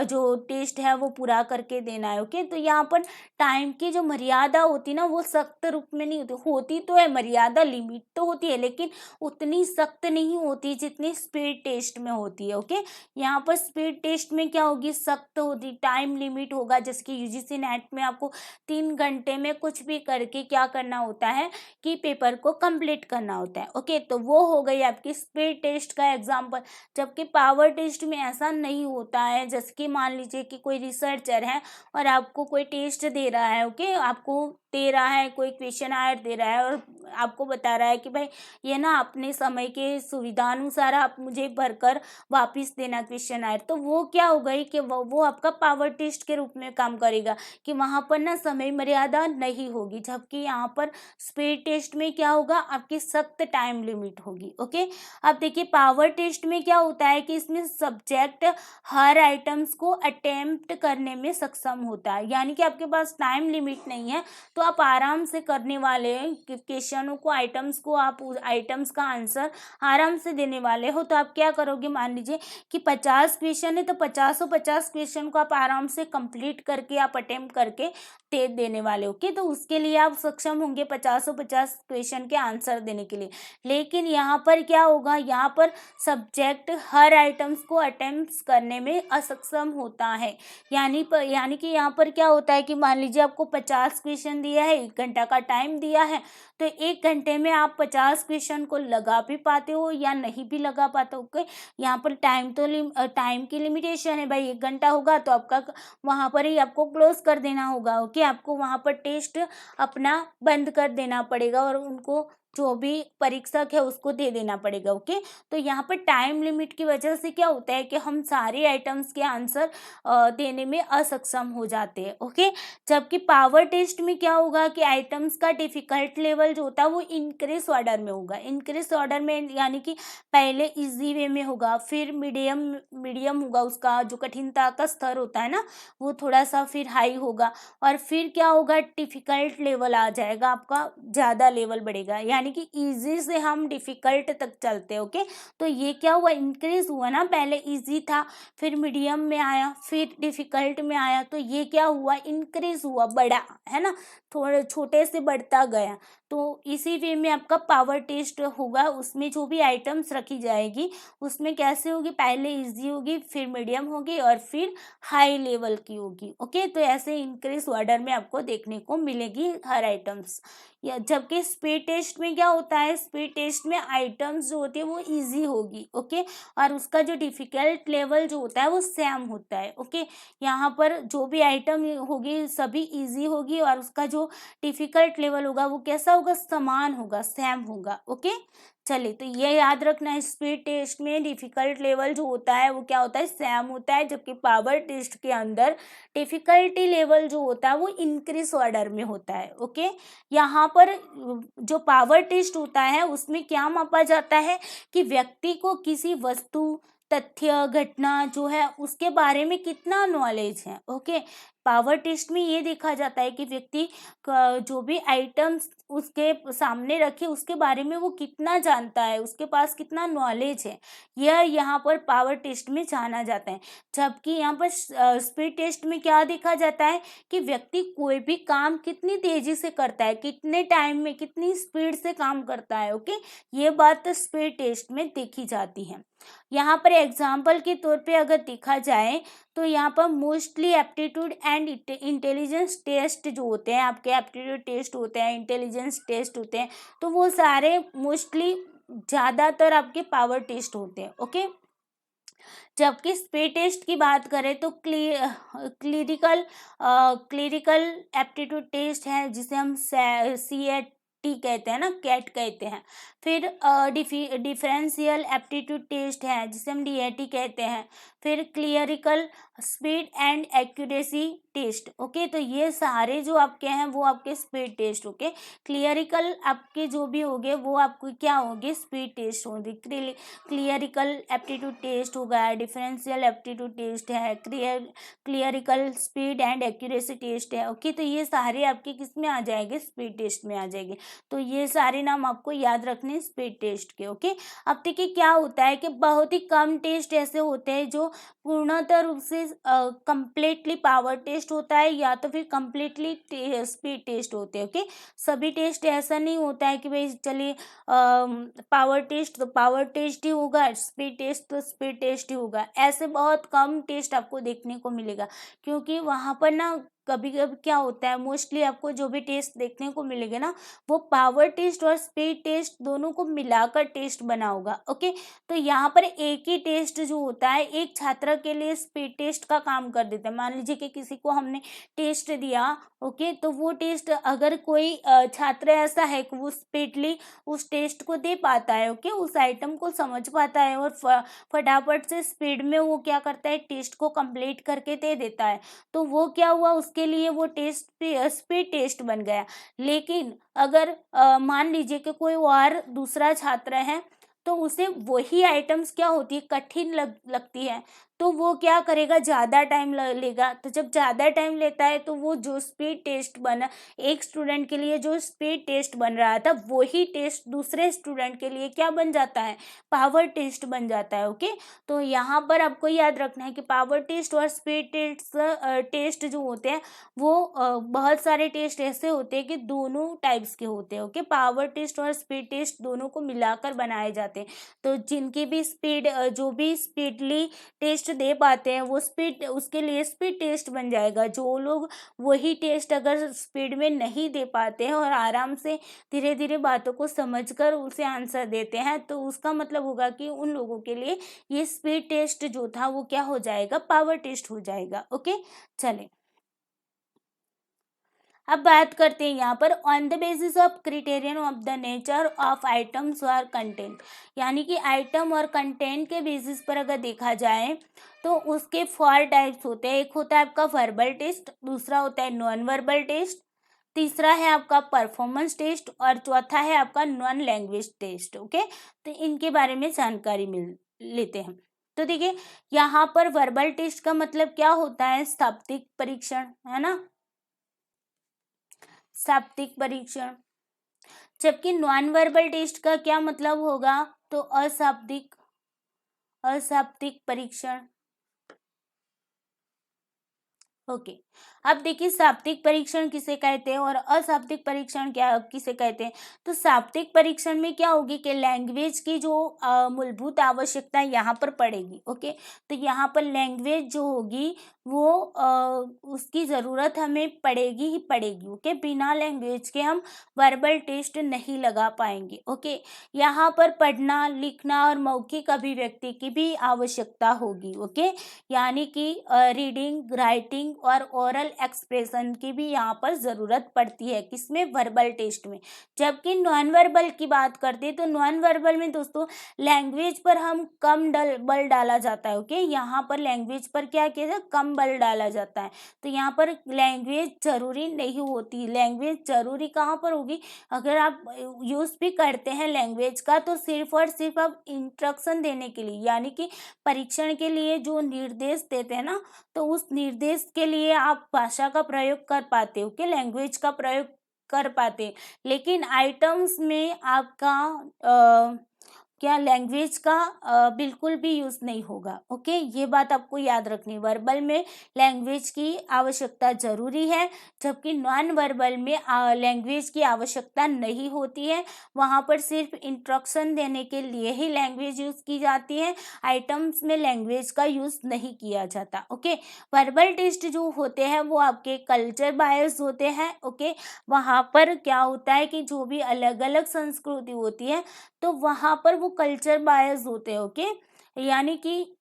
जो टेस्ट है वो पूरा करके देना है। ओके, तो यहाँ पर टाइम की जो मर्यादा होती ना वो सख्त रूप में नहीं होती, होती तो है मर्यादा, लिमिट तो होती है, लेकिन उतनी सख्त नहीं होती जितनी स्पीड टेस्ट में होती है। ओके, यहाँ पर स्पीड टेस्ट में क्या होगी, सख्त होती, टाइम लिमिट होगा, जैसे कि यूजीसी नेट में आपको 3 घंटे में कुछ भी करके क्या करना होता है कि पेपर को कंप्लीट करना होता है। ओके, तो वो हो गई आपकी स्पीड टेस्ट का एग्जाम्पल। जबकि पावर टेस्ट में ऐसा नहीं होता है, जैसे कि मान लीजिए कि कोई रिसर्चर है और आपको कोई टेस्ट दे रहा है, ओके, आपको दे रहा है, कोई क्वेश्चन आयर दे रहा है और आपको बता रहा है कि भाई ये ना अपने समय के सुविधानुसार आप मुझे भरकर वापस देना क्वेश्चन आयर, तो वो क्या हो गई कि वो आपका पावर टेस्ट के रूप में काम करेगा कि वहाँ पर ना समय मर्यादा नहीं होगी। जबकि यहाँ पर स्पीड टेस्ट में क्या होगा, आपकी सख्त टाइम लिमिट होगी। ओके, अब देखिए पावर टेस्ट में क्या होता है कि इसमें सब्जेक्ट हर आइटम्स को अटेम्प्ट करने में सक्षम होता है, यानी कि आपके पास टाइम लिमिट नहीं है तो आप आराम से करने वाले क्वेश्चनों को, आइटम्स को, आप उस आइटम्स का आंसर आराम से देने वाले हो। तो आप क्या करोगे, मान लीजिए कि 50 क्वेश्चन है तो 50 क्वेश्चन को आप आराम से कंप्लीट करके आप अटेम्प्ट करके दे देने वाले हो। ओके, तो उसके लिए आप सक्षम होंगे 50 क्वेश्चन के आंसर देने के लिए। लेकिन यहाँ पर क्या होगा, यहाँ पर सब्जेक्ट हर आइटम्स को अटेम्प्ट करने में असक्षम होता है। यानी कि यहाँ पर क्या होता है कि मान लीजिए आपको 50 क्वेश्चन दिया है, 1 घंटा का टाइम दिया है, तो 1 घंटे में आप 50 क्वेश्चन को लगा भी पाते हो या नहीं भी लगा पाते हो। ओके, यहाँ पर टाइम की लिमिटेशन है भाई, 1 घंटा होगा तो आपका वहाँ पर ही आपको क्लोज कर देना होगा। ओके, आपको वहाँ पर टेस्ट अपना बंद कर देना पड़ेगा और उनको जो भी परीक्षक है उसको दे देना पड़ेगा। ओके, तो यहाँ पर टाइम लिमिट की वजह से क्या होता है कि हम सारे आइटम्स के आंसर देने में असक्षम हो जाते हैं। ओके, जबकि पावर टेस्ट में क्या होगा कि आइटम्स का डिफिकल्ट लेवल जो होता है वो इंक्रीज ऑर्डर में होगा। इंक्रीज ऑर्डर में यानी कि पहले इजी वे में होगा, फिर मीडियम होगा, उसका जो कठिनता का स्तर होता है ना वो थोड़ा सा फिर हाई होगा, और फिर क्या होगा, डिफिकल्ट लेवल आ जाएगा, आपका ज़्यादा लेवल बढ़ेगा, यानी कि इजी से हम डिफिकल्ट तक चलते हैं। ओके, तो ये क्या हुआ, इंक्रीज हुआ ना, पहले इजी था, फिर मीडियम में आया, फिर डिफिकल्ट में आया, तो ये क्या हुआ, इंक्रीज हुआ, बढ़ा, है ना, थोड़े छोटे से बढ़ता गया। तो इसी वे में आपका पावर टेस्ट होगा, उसमें जो भी आइटम्स रखी जाएगी उसमें कैसे होगी, पहले इजी होगी, फिर मीडियम होगी और फिर हाई लेवल की होगी। ओके, तो ऐसे इंक्रीज ऑर्डर में आपको देखने को मिलेगी हर आइटम्स। या जबकि स्पीड टेस्ट में क्या होता है, स्पीड टेस्ट में आइटम्स जो होती है वो इजी होगी। ओके, और उसका जो डिफिकल्ट लेवल जो होता है वो सेम होता है। ओके, यहाँ पर जो भी आइटम होगी सभी इजी होगी और उसका जो डिफिकल्ट लेवल होगा वो कैसा होगा, समान होगा, सेम होगा। ओके, चलिए, तो ये याद रखना है, स्पीड टेस्ट में डिफिकल्ट लेवल जो होता है वो क्या होता है, सेम होता है, जबकि पावर टेस्ट के अंदर डिफिकल्टी लेवल जो होता है वो इंक्रीज ऑर्डर में होता है। ओके, यहाँ पर जो पावर टेस्ट होता है उसमें क्या मापा जाता है कि व्यक्ति को किसी वस्तु, तथ्य, घटना जो है उसके बारे में कितना नॉलेज है। ओके, पावर टेस्ट में ये देखा जाता है कि व्यक्ति जो भी आइटम्स उसके सामने रखे उसके बारे में वो कितना जानता है, उसके पास कितना नॉलेज है, यह यहाँ पर पावर टेस्ट में जाना जाता है। जबकि यहाँ पर स्पीड टेस्ट में क्या देखा जाता है कि व्यक्ति कोई भी काम कितनी तेजी से करता है, कितने टाइम में कितनी स्पीड से काम करता है। ओके, ये बात स्पीड टेस्ट में देखी जाती है। यहाँ पर एग्जाम्पल के तौर पे अगर देखा जाए तो यहाँ पर mostly aptitude and intelligence test जो होते हैं, आपके एप्टीट्यूड टेस्ट होते हैं, इंटेलिजेंस टेस्ट होते हैं, तो वो सारे मोस्टली ज़्यादातर आपके पावर टेस्ट होते हैं। ओके, जबकि स्पीड टेस्ट की बात करें तो क्लिरिकल एप्टीट्यूड टेस्ट है जिसे हम CAT कहते हैं ना, कैट कहते हैं। फिर डिफरेंशियल एप्टीट्यूड टेस्ट है जिसे हम DAT कहते हैं। फिर clerical speed and accuracy test. Okay, तो ये सारे जो आपके हैं वो आपके स्पीड टेस्ट। ओके, क्लियरिकल आपके जो भी होंगे वो आपको क्या होंगे, स्पीड टेस्ट होंगे। क्लियरिकल एप्टीट्यूड टेस्ट होगा, डिफरेंशियल एप्टीट्यूड टेस्ट है, clerical speed and accuracy test है। ओके, तो ये सारे आपके किस में आ जाएंगे, स्पीड टेस्ट में आ जाएंगे। तो ये सारे नाम आपको याद रखने स्पीड टेस्ट के। ओके, अब देखिए क्या होता है कि बहुत ही कम टेस्ट ऐसे होते हैं जो पूर्णतः रूप से कंप्लीटली पावर टेस्ट होता है या तो फिर कंप्लीटली स्पीड टेस्ट होते हैं। ओके, सभी टेस्ट ऐसा नहीं होता है कि भाई चलिए पावर टेस्ट तो पावर टेस्ट ही होगा, स्पीड टेस्ट तो स्पीड टेस्ट ही होगा। ऐसे बहुत कम टेस्ट आपको देखने को मिलेगा, क्योंकि वहाँ पर ना कभी कभी क्या होता है, मोस्टली आपको जो भी टेस्ट देखने को मिलेगा ना वो पावर टेस्ट और स्पीड टेस्ट दोनों को मिलाकर टेस्ट बना होगा। ओके, तो यहाँ पर एक ही टेस्ट जो होता है एक छात्र के लिए स्पीड टेस्ट का काम कर देता है। मान लीजिए कि किसी को हमने टेस्ट दिया, ओके, तो वो टेस्ट अगर कोई छात्र ऐसा है कि वो स्पीडली उस टेस्ट को दे पाता है, ओके, उस आइटम को समझ पाता है और फटाफट से स्पीड में वो क्या करता है, टेस्ट को कंप्लीट करके दे देता है, तो वो क्या हुआ, उसके लिए वो टेस्ट स्पीड टेस्ट बन गया। लेकिन अगर मान लीजिए कि कोई और दूसरा छात्र है तो उसे वही आइटम्स क्या होती है, कठिन लगती है, तो वो क्या करेगा, ज़्यादा टाइम लेगा। तो जब ज़्यादा टाइम लेता है तो वो जो स्पीड टेस्ट बना, एक स्टूडेंट के लिए जो स्पीड टेस्ट बन रहा था वही टेस्ट दूसरे स्टूडेंट के लिए क्या बन जाता है, पावर टेस्ट बन जाता है। ओके, तो यहाँ पर आपको याद रखना है कि पावर टेस्ट और स्पीड टेस्ट जो होते हैं वो बहुत सारे टेस्ट ऐसे होते हैं कि दोनों टाइप्स के होते हैं। ओके, पावर टेस्ट और स्पीड टेस्ट दोनों को मिलाकर बनाए जाते हैं। तो जिनकी भी स्पीड जो भी स्पीडली टेस्ट दे पाते हैं वो स्पीड, उसके लिए स्पीड टेस्ट बन जाएगा। जो लोग वही टेस्ट अगर स्पीड में नहीं दे पाते हैं और आराम से धीरे धीरे बातों को समझकर उसे आंसर देते हैं, तो उसका मतलब होगा कि उन लोगों के लिए ये स्पीड टेस्ट जो था वो क्या हो जाएगा, पावर टेस्ट हो जाएगा। ओके, चले अब बात करते हैं यहाँ पर on the basis of criterion of the nature of items और कंटेंट, यानी कि आइटम और कंटेंट के बेसिस पर अगर देखा जाए तो उसके 4 टाइप्स होते हैं। एक होता है आपका वर्बल टेस्ट, दूसरा होता है नॉन वर्बल टेस्ट, तीसरा है आपका परफॉर्मेंस टेस्ट और चौथा है आपका नॉन लैंग्वेज टेस्ट। ओके, तो इनके बारे में जानकारी मिल लेते हैं। तो देखिए यहाँ पर वर्बल टेस्ट का मतलब क्या होता है, शाब्दिक परीक्षण, है ना, शाब्दिक परीक्षण। जबकि नॉन वर्बल टेस्ट का क्या मतलब होगा, तो अशाब्दिक परीक्षण। ओके, अब देखिए शाब्दिक परीक्षण किसे कहते हैं और अशाब्दिक परीक्षण क्या किसे कहते हैं। तो शाब्दिक परीक्षण में क्या होगी कि लैंग्वेज की जो मूलभूत आवश्यकता यहाँ पर पड़ेगी। ओके, तो यहाँ पर लैंग्वेज जो होगी वो उसकी ज़रूरत हमें पड़ेगी ही पड़ेगी। ओके, बिना लैंग्वेज के हम वर्बल टेस्ट नहीं लगा पाएंगे। ओके, यहाँ पर पढ़ना लिखना और मौखिक अभिव्यक्ति की भी आवश्यकता होगी। ओके, यानी कि रीडिंग राइटिंग और ओरल एक्सप्रेशन की भी यहाँ पर ज़रूरत पड़ती है, किसमें, वर्बल टेस्ट में। जबकि नॉन वर्बल की बात करते हैं तो नॉन वर्बल में दोस्तों लैंग्वेज पर हम कम बल डाला जाता है। ओके, यहाँ पर लैंग्वेज पर क्या किया जाए, कम बल डाला जाता है। तो यहाँ पर लैंग्वेज ज़रूरी नहीं होती। लैंग्वेज ज़रूरी कहाँ पर होगी, अगर आप यूज़ भी करते हैं लैंग्वेज का तो सिर्फ और सिर्फ आप इंस्ट्रक्शन देने के लिए, यानी कि परीक्षण के लिए जो निर्देश देते हैं ना, तो उस निर्देश के के लिए आप भाषा का प्रयोग कर पाते हो, कि लैंग्वेज का प्रयोग कर पाते, लेकिन आइटम्स में आपका क्या लैंग्वेज का बिल्कुल भी यूज़ नहीं होगा। ओके, ये बात आपको याद रखनी। वर्बल में लैंग्वेज की आवश्यकता ज़रूरी है, जबकि नॉन वर्बल में लैंग्वेज की आवश्यकता नहीं होती है। वहाँ पर सिर्फ इंस्ट्रक्शन देने के लिए ही लैंग्वेज यूज़ की जाती है, आइटम्स में लैंग्वेज का यूज़ नहीं किया जाता। ओके, वर्बल टेस्ट जो होते हैं वो आपके कल्चर बायस होते हैं। ओके, वहाँ पर क्या होता है कि जो भी अलग अलग संस्कृति होती है तो वहाँ पर वो कल्चर बायस होते हैं। ओके, यानी कि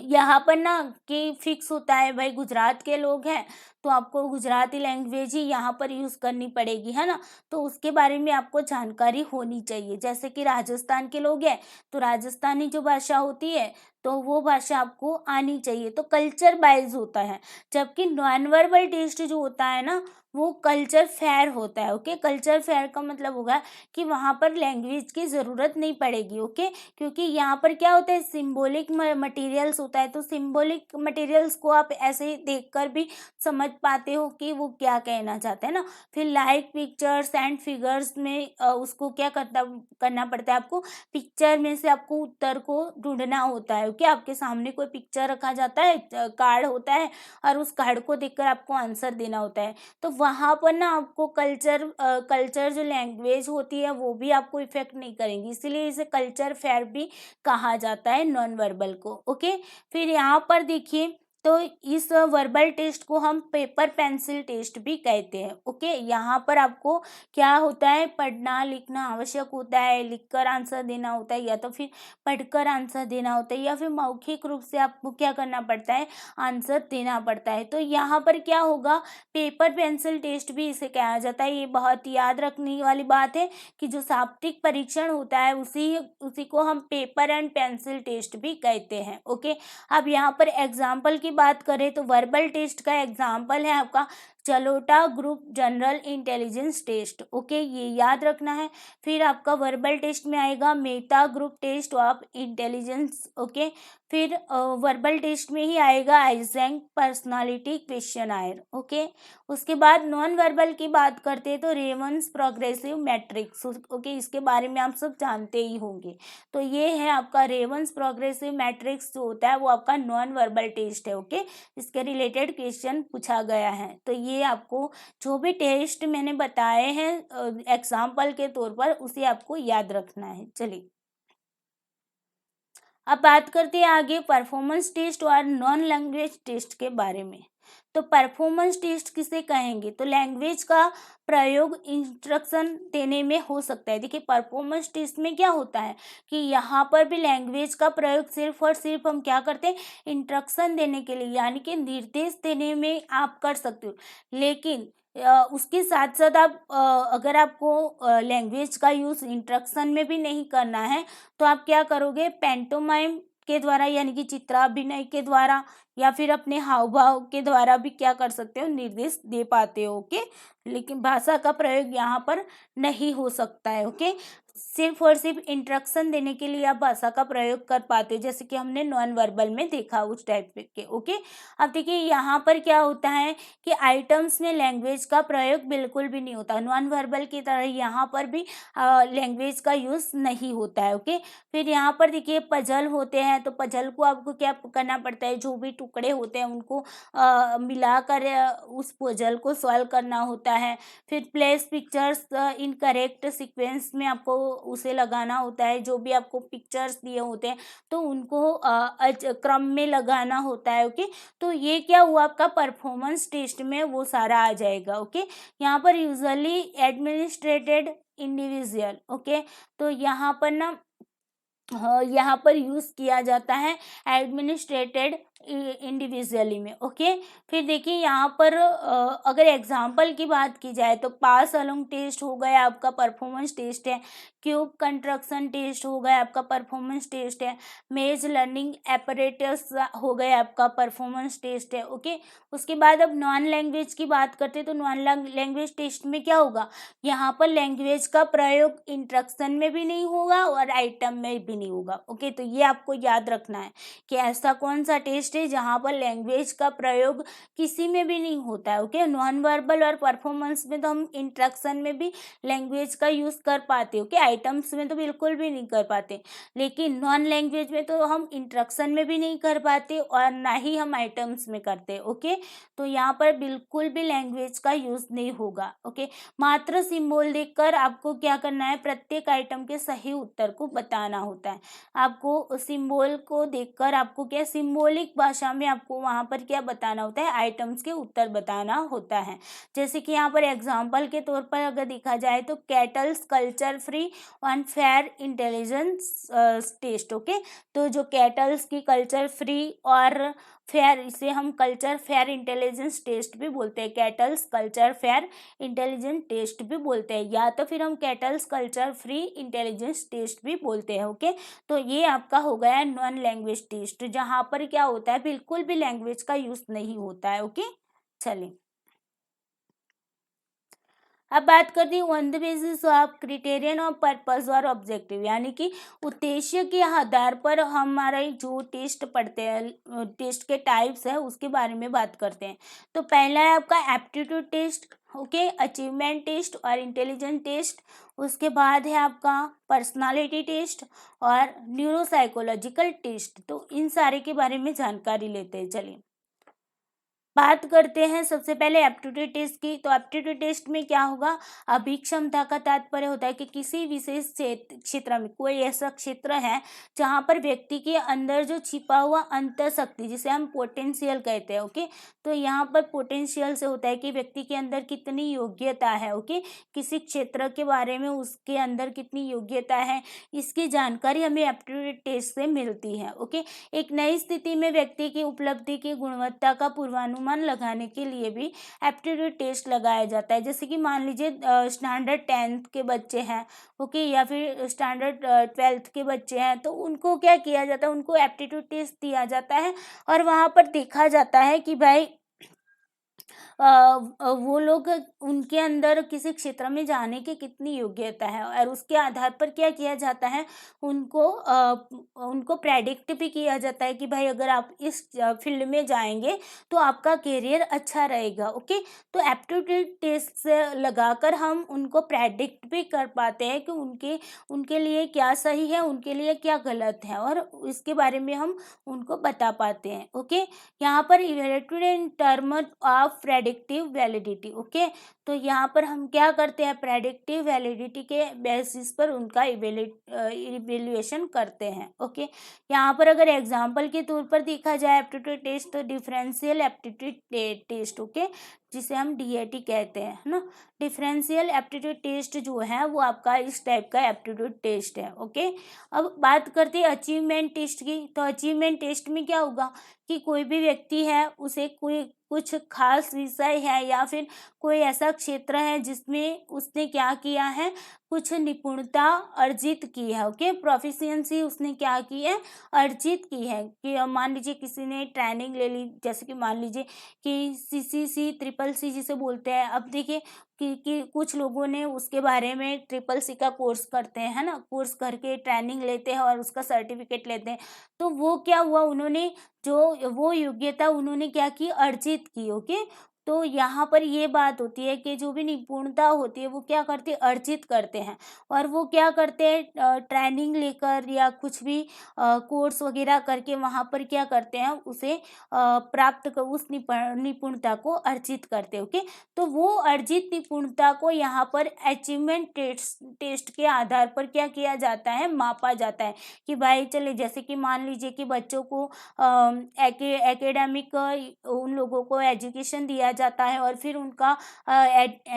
यहाँ पर ना कि फिक्स होता है, भाई गुजरात के लोग हैं तो आपको गुजराती लैंग्वेज ही यहाँ पर यूज़ करनी पड़ेगी, है ना। तो उसके बारे में आपको जानकारी होनी चाहिए। जैसे कि राजस्थान के लोग हैं तो राजस्थानी जो भाषा होती है तो वो भाषा आपको आनी चाहिए, तो कल्चर वाइज होता है। जबकि नॉन वर्बल टेस्ट जो होता है ना वो कल्चर फेयर होता है। ओके, कल्चर फेयर का मतलब होगा कि वहाँ पर लैंग्वेज की ज़रूरत नहीं पड़ेगी। ओके, क्योंकि यहाँ पर क्या होता है, सिंबॉलिक मटेरियल्स होता है, तो सिंबॉलिक मटेरियल्स को आप ऐसे ही देखकर भी समझ पाते हो कि वो क्या कहना चाहते हैं ना। फिर लाइक पिक्चर्स एंड फिगर्स में उसको क्या करना पड़ता है, आपको पिक्चर में से आपको उत्तर को ढूंढना होता है। ओके, आपके सामने कोई पिक्चर रखा जाता है, कार्ड होता है, और उस कार्ड को देखकर आपको आंसर देना होता है। तो वहाँ पर ना आपको कल्चर जो लैंग्वेज होती है वो भी आपको इफेक्ट नहीं करेंगी, इसीलिए इसे कल्चर फेयर भी कहा जाता है नॉन वर्बल को। ओके, फिर यहाँ पर देखिए, तो इस वर्बल टेस्ट को हम पेपर पेंसिल टेस्ट भी कहते हैं। ओके, यहाँ पर आपको क्या होता है, पढ़ना लिखना आवश्यक होता है, लिखकर आंसर देना होता है, या तो फिर पढ़कर आंसर देना होता है, या फिर मौखिक रूप से आपको क्या करना पड़ता है, आंसर देना पड़ता है। तो यहाँ पर क्या होगा, पेपर पेंसिल टेस्ट भी इसे कहा जाता है। ये बहुत याद रखने वाली बात है कि जो शाब्दिक परीक्षण होता है उसी को हम पेपर एंड पेंसिल टेस्ट भी कहते हैं। ओके, अब यहाँ पर एग्जाम्पल की बात करें तो वर्बल टेस्ट का एग्जाम्पल है आपका Jalota group general intelligence test. Okay, ये याद रखना है। फिर आपका वर्बल टेस्ट में आएगा Mehta group test of intelligence. Okay, फिर वर्बल टेस्ट में ही आएगा आइजेंक पर्सनालिटी क्वेश्चनायर। ओके, उसके बाद नॉन वर्बल की बात करते हैं तो रेवंस प्रोग्रेसिव मैट्रिक्स। ओके, इसके बारे में आप सब जानते ही होंगे। तो ये है आपका रेवंस प्रोग्रेसिव मैट्रिक्स जो होता है वो आपका नॉन वर्बल टेस्ट है। ओके, इसके रिलेटेड क्वेश्चन पूछा गया है। तो ये आपको जो भी टेस्ट मैंने बताए हैं एग्जाम्पल के तौर पर उसे आपको याद रखना है। चलिए अब बात करते हैं आगे परफॉर्मेंस टेस्ट और नॉन लैंग्वेज टेस्ट के बारे में। तो परफॉर्मेंस टेस्ट किसे कहेंगे, तो लैंग्वेज का प्रयोग इंस्ट्रक्शन देने में हो सकता है। देखिए परफॉर्मेंस टेस्ट में क्या होता है कि यहाँ पर भी लैंग्वेज का प्रयोग सिर्फ और सिर्फ हम क्या करते हैं, इंस्ट्रक्शन देने के लिए, यानी कि निर्देश देने में आप कर सकते हो। लेकिन उसके साथ साथ आप अगर आपको लैंग्वेज का यूज़ इंस्ट्रक्शन में भी नहीं करना है तो आप क्या करोगे, पैंटोमाइम के द्वारा यानी कि चित्राभिनय के द्वारा या फिर अपने हाव भाव के द्वारा भी क्या कर सकते हो, निर्देश दे पाते हो। ओके, लेकिन भाषा का प्रयोग यहाँ पर नहीं हो सकता है। ओके, सिर्फ और सिर्फ इंस्ट्रक्शन देने के लिए आप भाषा का प्रयोग कर पाते हो, जैसे कि हमने नॉन वर्बल में देखा उस टाइप के। ओके, अब देखिए यहाँ पर क्या होता है कि आइटम्स में लैंग्वेज का प्रयोग बिल्कुल भी नहीं होता, नॉन वर्बल की तरह यहाँ पर भी लैंग्वेज का यूज़ नहीं होता है। ओके, फिर यहाँ पर देखिए पजल होते हैं, तो पजल को आपको क्या करना पड़ता है, जो भी टुकड़े होते हैं उनको मिलाकर उस पजल को सॉल्व करना होता है। फिर place pictures in correct sequence में आपको उसे लगाना होता है, जो भी आपको पिक्चर्स दिए होते हैं तो उनको क्रम में लगाना होता है। ओके, तो ये क्या हुआ आपका परफॉर्मेंस टेस्ट में वो सारा आ जाएगा। ओके, यहाँ पर यूजुअली एडमिनिस्ट्रेटेड इंडिविजुअल। ओके, तो यहाँ पर ना यहाँ पर यूज़ किया जाता है एडमिनिस्ट्रेटेड इंडिविजुअली में। ओके, फिर देखिए यहाँ पर अगर एग्जांपल की बात की जाए तो पास अलोंग टेस्ट हो गया आपका परफॉर्मेंस टेस्ट है, क्यूब कंस्ट्रक्शन टेस्ट हो गया आपका परफॉर्मेंस टेस्ट है, मेज लर्निंग एपरेटस हो गया आपका परफॉर्मेंस टेस्ट है। ओके, उसके बाद अब नॉन लैंग्वेज की बात करते हैं तो नॉन लैंग्वेज टेस्ट में क्या होगा, यहाँ पर लैंग्वेज का प्रयोग इंस्ट्रक्शन में भी नहीं होगा और आइटम में भी नहीं होगा। ओके, तो ये आपको याद रखना है कि ऐसा कौन सा टेस्ट टेस्ट है जहाँ पर लैंग्वेज का प्रयोग किसी में भी नहीं होता है। ओके, नॉन वर्बल और परफॉर्मेंस में तो हम इंट्रैक्शन में भी लैंग्वेज का यूज़ कर पाते। ओके, आइटम्स में तो बिल्कुल भी नहीं कर पाते, लेकिन नॉन लैंग्वेज में तो हम इंट्रैक्शन में भी नहीं कर पाते और ना ही हम आइटम्स में करते। ओके, तो यहाँ पर बिल्कुल भी लैंग्वेज का यूज़ नहीं होगा। ओके, मात्र सिंबल देखकर आपको क्या करना है, प्रत्येक आइटम के सही उत्तर को बताना होता है। आपको सिंबल को देखकर आपको क्या सिंबॉलिक भाषा में आपको वहाँ पर क्या बताना होता है, आइटम्स के उत्तर बताना होता है। जैसे कि यहाँ पर एग्जाम्पल के तौर पर अगर देखा जाए तो Cattell's culture free on fair intelligence test. Okay, तो जो कैटल्स की कल्चर फ्री और फेयर, इसे हम कल्चर फेयर इंटेलिजेंस टेस्ट भी बोलते हैं। Cattell's culture fair intelligence test भी बोलते हैं, या तो फिर हम Cattell's culture free intelligence test भी बोलते हैं। ओके, तो ये आपका हो गया नॉन लैंग्वेज टेस्ट, जहाँ पर क्या होता है, बिल्कुल भी लैंग्वेज का यूज नहीं होता है। ओके, चलिए अब बात करती हूँ on the basis of criterion of purpose और ऑब्जेक्टिव, यानी कि उद्देश्य के आधार पर हमारे जो टेस्ट पढ़ते हैं, टेस्ट के टाइप्स है उसके बारे में बात करते हैं। तो पहला है आपका aptitude test, okay, achievement test और इंटेलिजेंट टेस्ट। उसके बाद है आपका पर्सनालिटी टेस्ट और न्यूरोसाइकोलॉजिकल टेस्ट। तो इन सारे के बारे में जानकारी लेते हैं। चलिए बात करते हैं सबसे पहले एप्टीट्यूड टेस्ट की। तो एप्टीट्यूड टेस्ट में क्या होगा, अभिक्षमता का तात्पर्य होता है कि किसी विशेष क्षेत्र में, कोई ऐसा क्षेत्र है जहाँ पर व्यक्ति के अंदर जो छिपा हुआ अंतःशक्ति, जिसे हम पोटेंशियल कहते हैं। ओके, तो यहाँ पर पोटेंशियल से होता है कि व्यक्ति के अंदर कितनी योग्यता है। ओके, किसी क्षेत्र के बारे में उसके अंदर कितनी योग्यता है, इसकी जानकारी हमें एप्टीट्यूड टेस्ट से मिलती है। ओके, एक नई स्थिति में व्यक्ति की उपलब्धि की गुणवत्ता का पूर्वानुमान लगाने के लिए भी एप्टीट्यूड टेस्ट लगाया जाता है। जैसे कि मान लीजिए स्टैंडर्ड 10th के बच्चे हैं, ओके, या फिर स्टैंडर्ड 12th के बच्चे हैं, तो उनको क्या किया जाता है, उनको एप्टीट्यूड टेस्ट दिया जाता है और वहाँ पर देखा जाता है कि भाई वो लोग, उनके अंदर किसी क्षेत्र में जाने की कितनी योग्यता है, और उसके आधार पर क्या किया जाता है, उनको प्रेडिक्ट भी किया जाता है कि भाई अगर आप इस फील्ड में जाएंगे तो आपका करियर अच्छा रहेगा। ओके, तो एप्टीट्यूड टेस्ट से लगाकर हम उनको प्रेडिक्ट भी कर पाते हैं कि उनके लिए क्या सही है, उनके लिए क्या गलत है, और इसके बारे में हम उनको बता पाते हैं। ओके, यहाँ पर evaluated in term of predictive validity. Okay, तो यहाँ पर हम क्या करते हैं, प्रेडिक्टिव वैलिडिटी के बेसिस पर उनका इवेल्युएशन करते हैं। ओके, यहाँ पर अगर एग्जांपल के तौर पर देखा जाए एप्टीट्यूड टेस्ट, तो डिफरेंशियल एप्टीट्यूड टेस्ट, ओके, जिसे हम डीएटी कहते हैं, है ना। डिफरेंशियल एप्टीट्यूड टेस्ट जो है वो आपका इस टाइप का एप्टीट्यूड टेस्ट है। ओके, अब बात करते हैं अचीवमेंट टेस्ट की। तो अचीवमेंट टेस्ट में क्या होगा कि कोई भी व्यक्ति है, उसे कोई कुछ खास विषय है या फिर कोई ऐसा क्षेत्र है जिसमें उसने क्या किया है, कुछ निपुणता अर्जित की है। ओके, प्रोफिशिएंसी उसने क्या की है, अर्जित की है। कि मान लीजिए किसी ने ट्रेनिंग ले ली, जैसे कि मान लीजिए कि CCC CCC जिसे बोलते हैं। अब देखिए कि कुछ लोगों ने उसके बारे में CCC का कोर्स करते हैं, है ना, कोर्स करके ट्रेनिंग लेते हैं और उसका सर्टिफिकेट लेते हैं। तो वो क्या हुआ, उन्होंने जो वो योग्यता उन्होंने क्या की, अर्जित की। ओके, तो यहाँ पर ये बात होती है कि जो भी निपुणता होती है वो क्या करते, अर्जित करते हैं, और वो क्या करते हैं, ट्रेनिंग लेकर या कुछ भी कोर्स वगैरह करके वहाँ पर क्या करते हैं, उसे प्राप्त कर, उस निपुणता को अर्जित करते हैं। ओके, तो वो अर्जित निपुणता को यहाँ पर अचीवमेंट टेस्ट के आधार पर क्या किया जाता है, मापा जाता है। कि भाई चले, जैसे कि मान लीजिए कि बच्चों को एकेडमिक उन लोगों को एजुकेशन दिया जाता है और फिर उनका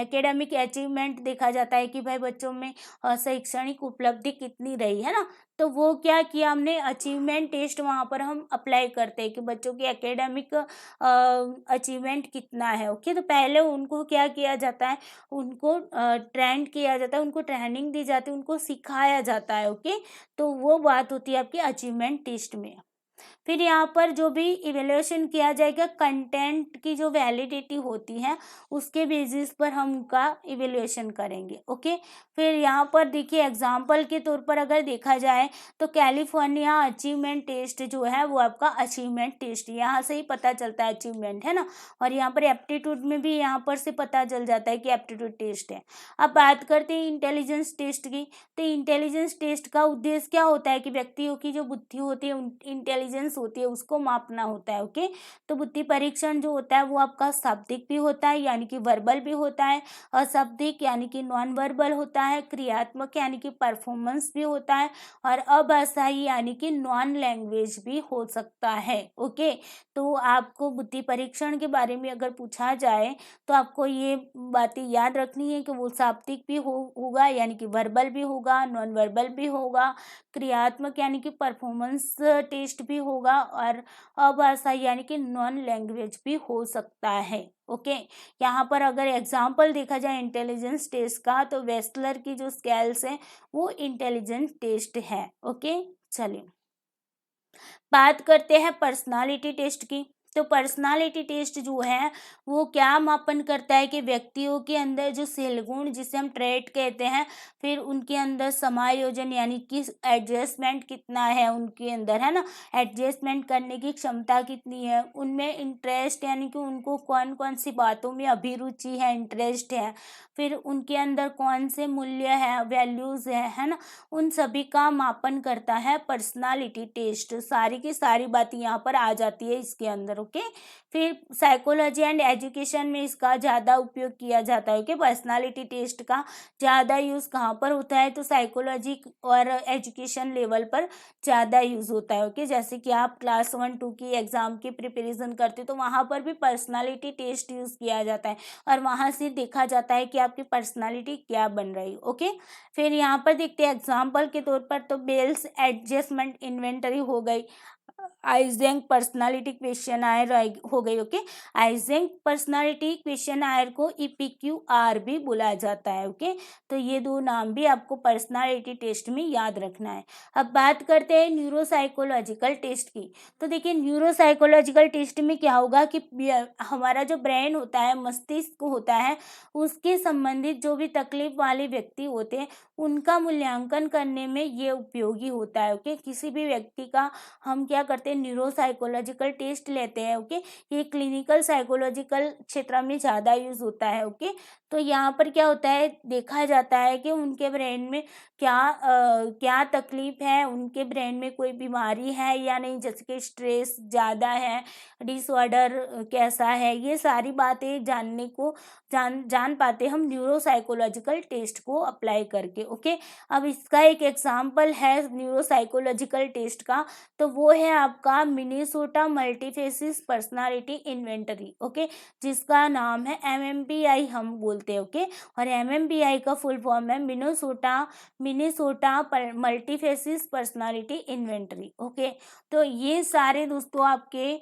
एकेडमिक अचीवमेंट देखा जाता है कि भाई बच्चों में शैक्षणिक उपलब्धि कितनी रही है ना। तो वो क्या किया हमने, अचीवमेंट टेस्ट वहाँ पर हम अप्लाई करते हैं कि बच्चों की एकेडमिक अचीवमेंट कितना है। ओके, तो पहले उनको क्या किया जाता है, उनको ट्रेंड किया जाता है, उनको ट्रेनिंग दी जाती है, उनको सिखाया जाता है। ओके, तो वो बात होती है आपकी अचीवमेंट टेस्ट में। फिर यहाँ पर जो भी इवेल्युएशन किया जाएगा कंटेंट की जो वैलिडिटी होती है उसके बेसिस पर हम उनका इवेल्युएशन करेंगे। ओके, फिर यहाँ पर देखिए एग्जाम्पल के तौर पर अगर देखा जाए तो कैलिफोर्निया अचीवमेंट टेस्ट जो है वो आपका अचीवमेंट टेस्ट, यहाँ से ही पता चलता है अचीवमेंट, है ना। और यहाँ पर एप्टीट्यूड में भी यहाँ पर से पता चल जाता है कि एप्टीट्यूड टेस्ट है। अब बात करते हैं इंटेलिजेंस टेस्ट की। तो इंटेलिजेंस टेस्ट का उद्देश्य क्या होता है कि व्यक्तियों की जो बुद्धि होती है, इंटेलिजेंस होती है, उसको मापना होता है। ओके, तो बुद्धि परीक्षण जो होता है वो आपका शाब्दिक भी होता है यानी कि वर्बल भी होता है, अशाब्दिक यानी कि नॉन वर्बल होता है, क्रियात्मक यानी कि परफॉर्मेंस भी होता है, और अभाषाई यानी कि नॉन लैंग्वेज भी हो सकता है। ओके, तो आपको बुद्धि परीक्षण के बारे में अगर पूछा जाए तो आपको ये बातें याद रखनी है कि वो शाब्दिक भी होगा यानी कि वर्बल भी होगा, नॉन वर्बल भी होगा, क्रियात्मक यानी कि परफॉर्मेंस टेस्ट भी होगा, और अभाषाई यानी कि नॉन लैंग्वेज भी हो सकता है। ओके, यहाँ पर अगर एग्जाम्पल देखा जाए इंटेलिजेंस टेस्ट का तो वेस्लर की जो स्केल्स है वो इंटेलिजेंस टेस्ट है। ओके, चलिए बात करते हैं पर्सनालिटी टेस्ट की। तो पर्सनालिटी टेस्ट जो है वो क्या मापन करता है कि व्यक्तियों के अंदर जो शीलगुण जिसे हम ट्रेट कहते हैं, फिर उनके अंदर समायोजन यानी कि एडजस्टमेंट कितना है उनके अंदर, है ना, एडजस्टमेंट करने की क्षमता कितनी है, उनमें इंटरेस्ट यानी कि उनको कौन कौन सी बातों में अभिरुचि है, इंटरेस्ट है, फिर उनके अंदर कौन से मूल्य है, वैल्यूज़ है ना, उन सभी का मापन करता है पर्सनालिटी टेस्ट। सारी की सारी बातें यहाँ पर आ जाती है इसके अंदर। ओके, फिर साइकोलॉजी एंड एजुकेशन में इसका ज़्यादा उपयोग किया जाता है। ओके, पर्सनालिटी टेस्ट का ज़्यादा यूज़ कहाँ पर होता है तो साइकोलॉजी और एजुकेशन लेवल पर ज़्यादा यूज़ होता है। ओके, जैसे कि आप क्लास 1-2 की एग्ज़ाम की प्रिपरेशन करते हो तो वहाँ पर भी पर्सनालिटी टेस्ट यूज़ किया जाता है और वहाँ से देखा जाता है कि आपकी पर्सनालिटी क्या बन रही है। ओके, फिर यहाँ पर देखते हैं एग्जाम्पल के तौर पर तो बेल्स एडजस्टमेंट इन्वेंटरी हो गई, आइजेंक पर्सनालिटी क्वेश्चनायर हो गई। ओके, आइजेंक पर्सनालिटी क्वेश्चनायर को EPQR भी बोला जाता है। ओके, तो ये दो नाम भी आपको पर्सनालिटी टेस्ट में याद रखना है। अब बात करते हैं न्यूरोसाइकोलॉजिकल टेस्ट की। तो देखिए न्यूरोसाइकोलॉजिकल टेस्ट में क्या होगा कि हमारा जो ब्रेन होता है, मस्तिष्क होता है, उसके संबंधित जो भी तकलीफ वाले व्यक्ति होते हैं उनका मूल्यांकन करने में ये उपयोगी होता है। ओके, किसी भी व्यक्ति का हम क्या करते हैं न्यूरोसाइकोलॉजिकल टेस्ट लेते हैं। ओके, ये क्लिनिकल साइकोलॉजिकल क्षेत्र में ज़्यादा यूज़ होता है। ओके, तो यहाँ पर क्या होता है देखा जाता है कि उनके ब्रेन में क्या तकलीफ है, उनके ब्रेन में कोई बीमारी है या नहीं, जैसे कि स्ट्रेस ज़्यादा है, डिसऑर्डर कैसा है, ये सारी बातें जानने को जान पाते हम न्यूरोसाइकोलॉजिकल टेस्ट को अप्लाई करके। ओके, अब इसका एक एग्जाम्पल है न्यूरोसाइकोलॉजिकल टेस्ट का, तो वो है आपका मिनेसोटा मल्टीफेसिस पर्सनालिटी इन्वेंटरी। ओके, जिसका नाम है MMPI हम बोलते हैं। ओके, और MMPI का फुल फॉर्म है मिनेसोटा मल्टीफेसिस पर्सनालिटी इन्वेंटरी। ओके, तो ये सारे दोस्तों आपके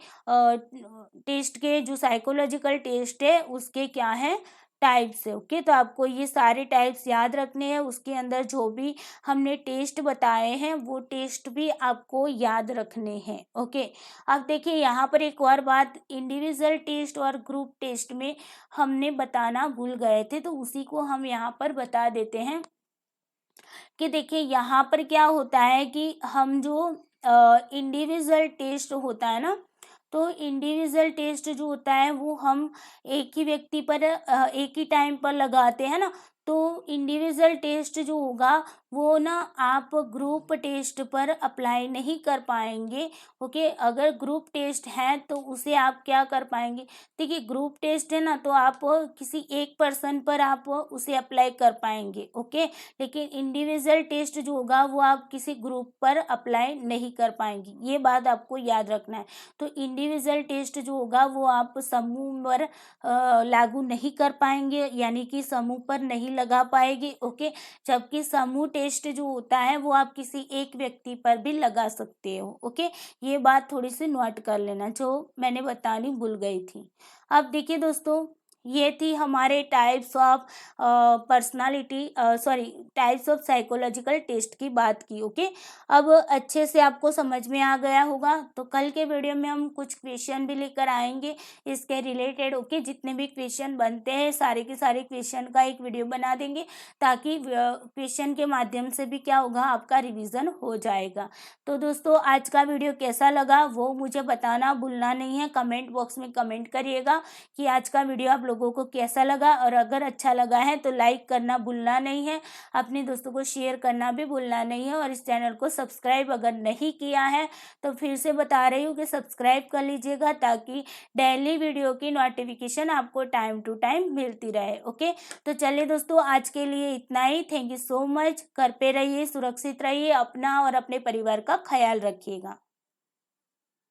टेस्ट के जो साइकोलॉजिकल टेस्ट है उसके क्या है टाइप्स है। ओके, तो आपको ये सारे टाइप्स याद रखने हैं, उसके अंदर जो भी हमने टेस्ट बताए हैं वो टेस्ट भी आपको याद रखने हैं। ओके, अब देखिए यहाँ पर एक और बात, इंडिविजुअल टेस्ट और ग्रुप टेस्ट में हमने बताना भूल गए थे, तो उसी को हम यहाँ पर बता देते हैं कि देखिए यहाँ पर क्या होता है कि हम जो इंडिविजुअल टेस्ट होता है ना, तो इंडिविजुअल टेस्ट जो होता है वो हम एक ही व्यक्ति पर एक ही टाइम पर लगाते हैं ना, तो इंडिविजुअल टेस्ट जो होगा वो ना आप ग्रुप टेस्ट पर अप्लाई नहीं कर पाएंगे। ओके, अगर ग्रुप टेस्ट है तो उसे आप क्या कर पाएंगे, देखिए ग्रुप टेस्ट है ना तो आप किसी एक पर्सन पर आप उसे अप्लाई कर पाएंगे। ओके, लेकिन इंडिविजुअल टेस्ट जो होगा वो आप किसी ग्रुप पर अप्लाई नहीं कर पाएंगे, ये बात आपको याद रखना है। तो इंडिविजुअल टेस्ट जो होगा वो आप समूह पर लागू नहीं कर पाएंगे यानी कि समूह पर नहीं लगा पाएंगे। ओके, जबकि समूह टेस्ट जो होता है वो आप किसी एक व्यक्ति पर भी लगा सकते हो। ओके, ये बात थोड़ी सी नोट कर लेना जो मैंने बतानी भूल गई थी। अब देखिए दोस्तों ये थी हमारे types of personality sorry types of psychological test की बात की। ओके, अब अच्छे से आपको समझ में आ गया होगा। तो कल के वीडियो में हम कुछ क्वेश्चन भी लेकर आएंगे इसके रिलेटेड। ओके, जितने भी क्वेश्चन बनते हैं सारे के सारे क्वेश्चन का एक वीडियो बना देंगे, ताकि क्वेश्चन के माध्यम से भी क्या होगा, आपका रिविजन हो जाएगा। तो दोस्तों, आज का वीडियो कैसा लगा वो मुझे बताना भूलना नहीं है। कमेंट बॉक्स में कमेंट करिएगा कि आज का वीडियो आप लोगों को कैसा लगा, और अगर अच्छा लगा है तो लाइक करना भूलना नहीं है, अपने दोस्तों को शेयर करना भी भूलना नहीं है, और इस चैनल को सब्सक्राइब अगर नहीं किया है तो फिर से बता रही हूँ कि सब्सक्राइब कर लीजिएगा, ताकि डेली वीडियो की नोटिफिकेशन आपको टाइम टू टाइम मिलती रहे। ओके, तो चलिए दोस्तों, आज के लिए इतना ही। Thank you so much. घर पे रहिए, सुरक्षित रहिए, अपना और अपने परिवार का ख्याल रखिएगा।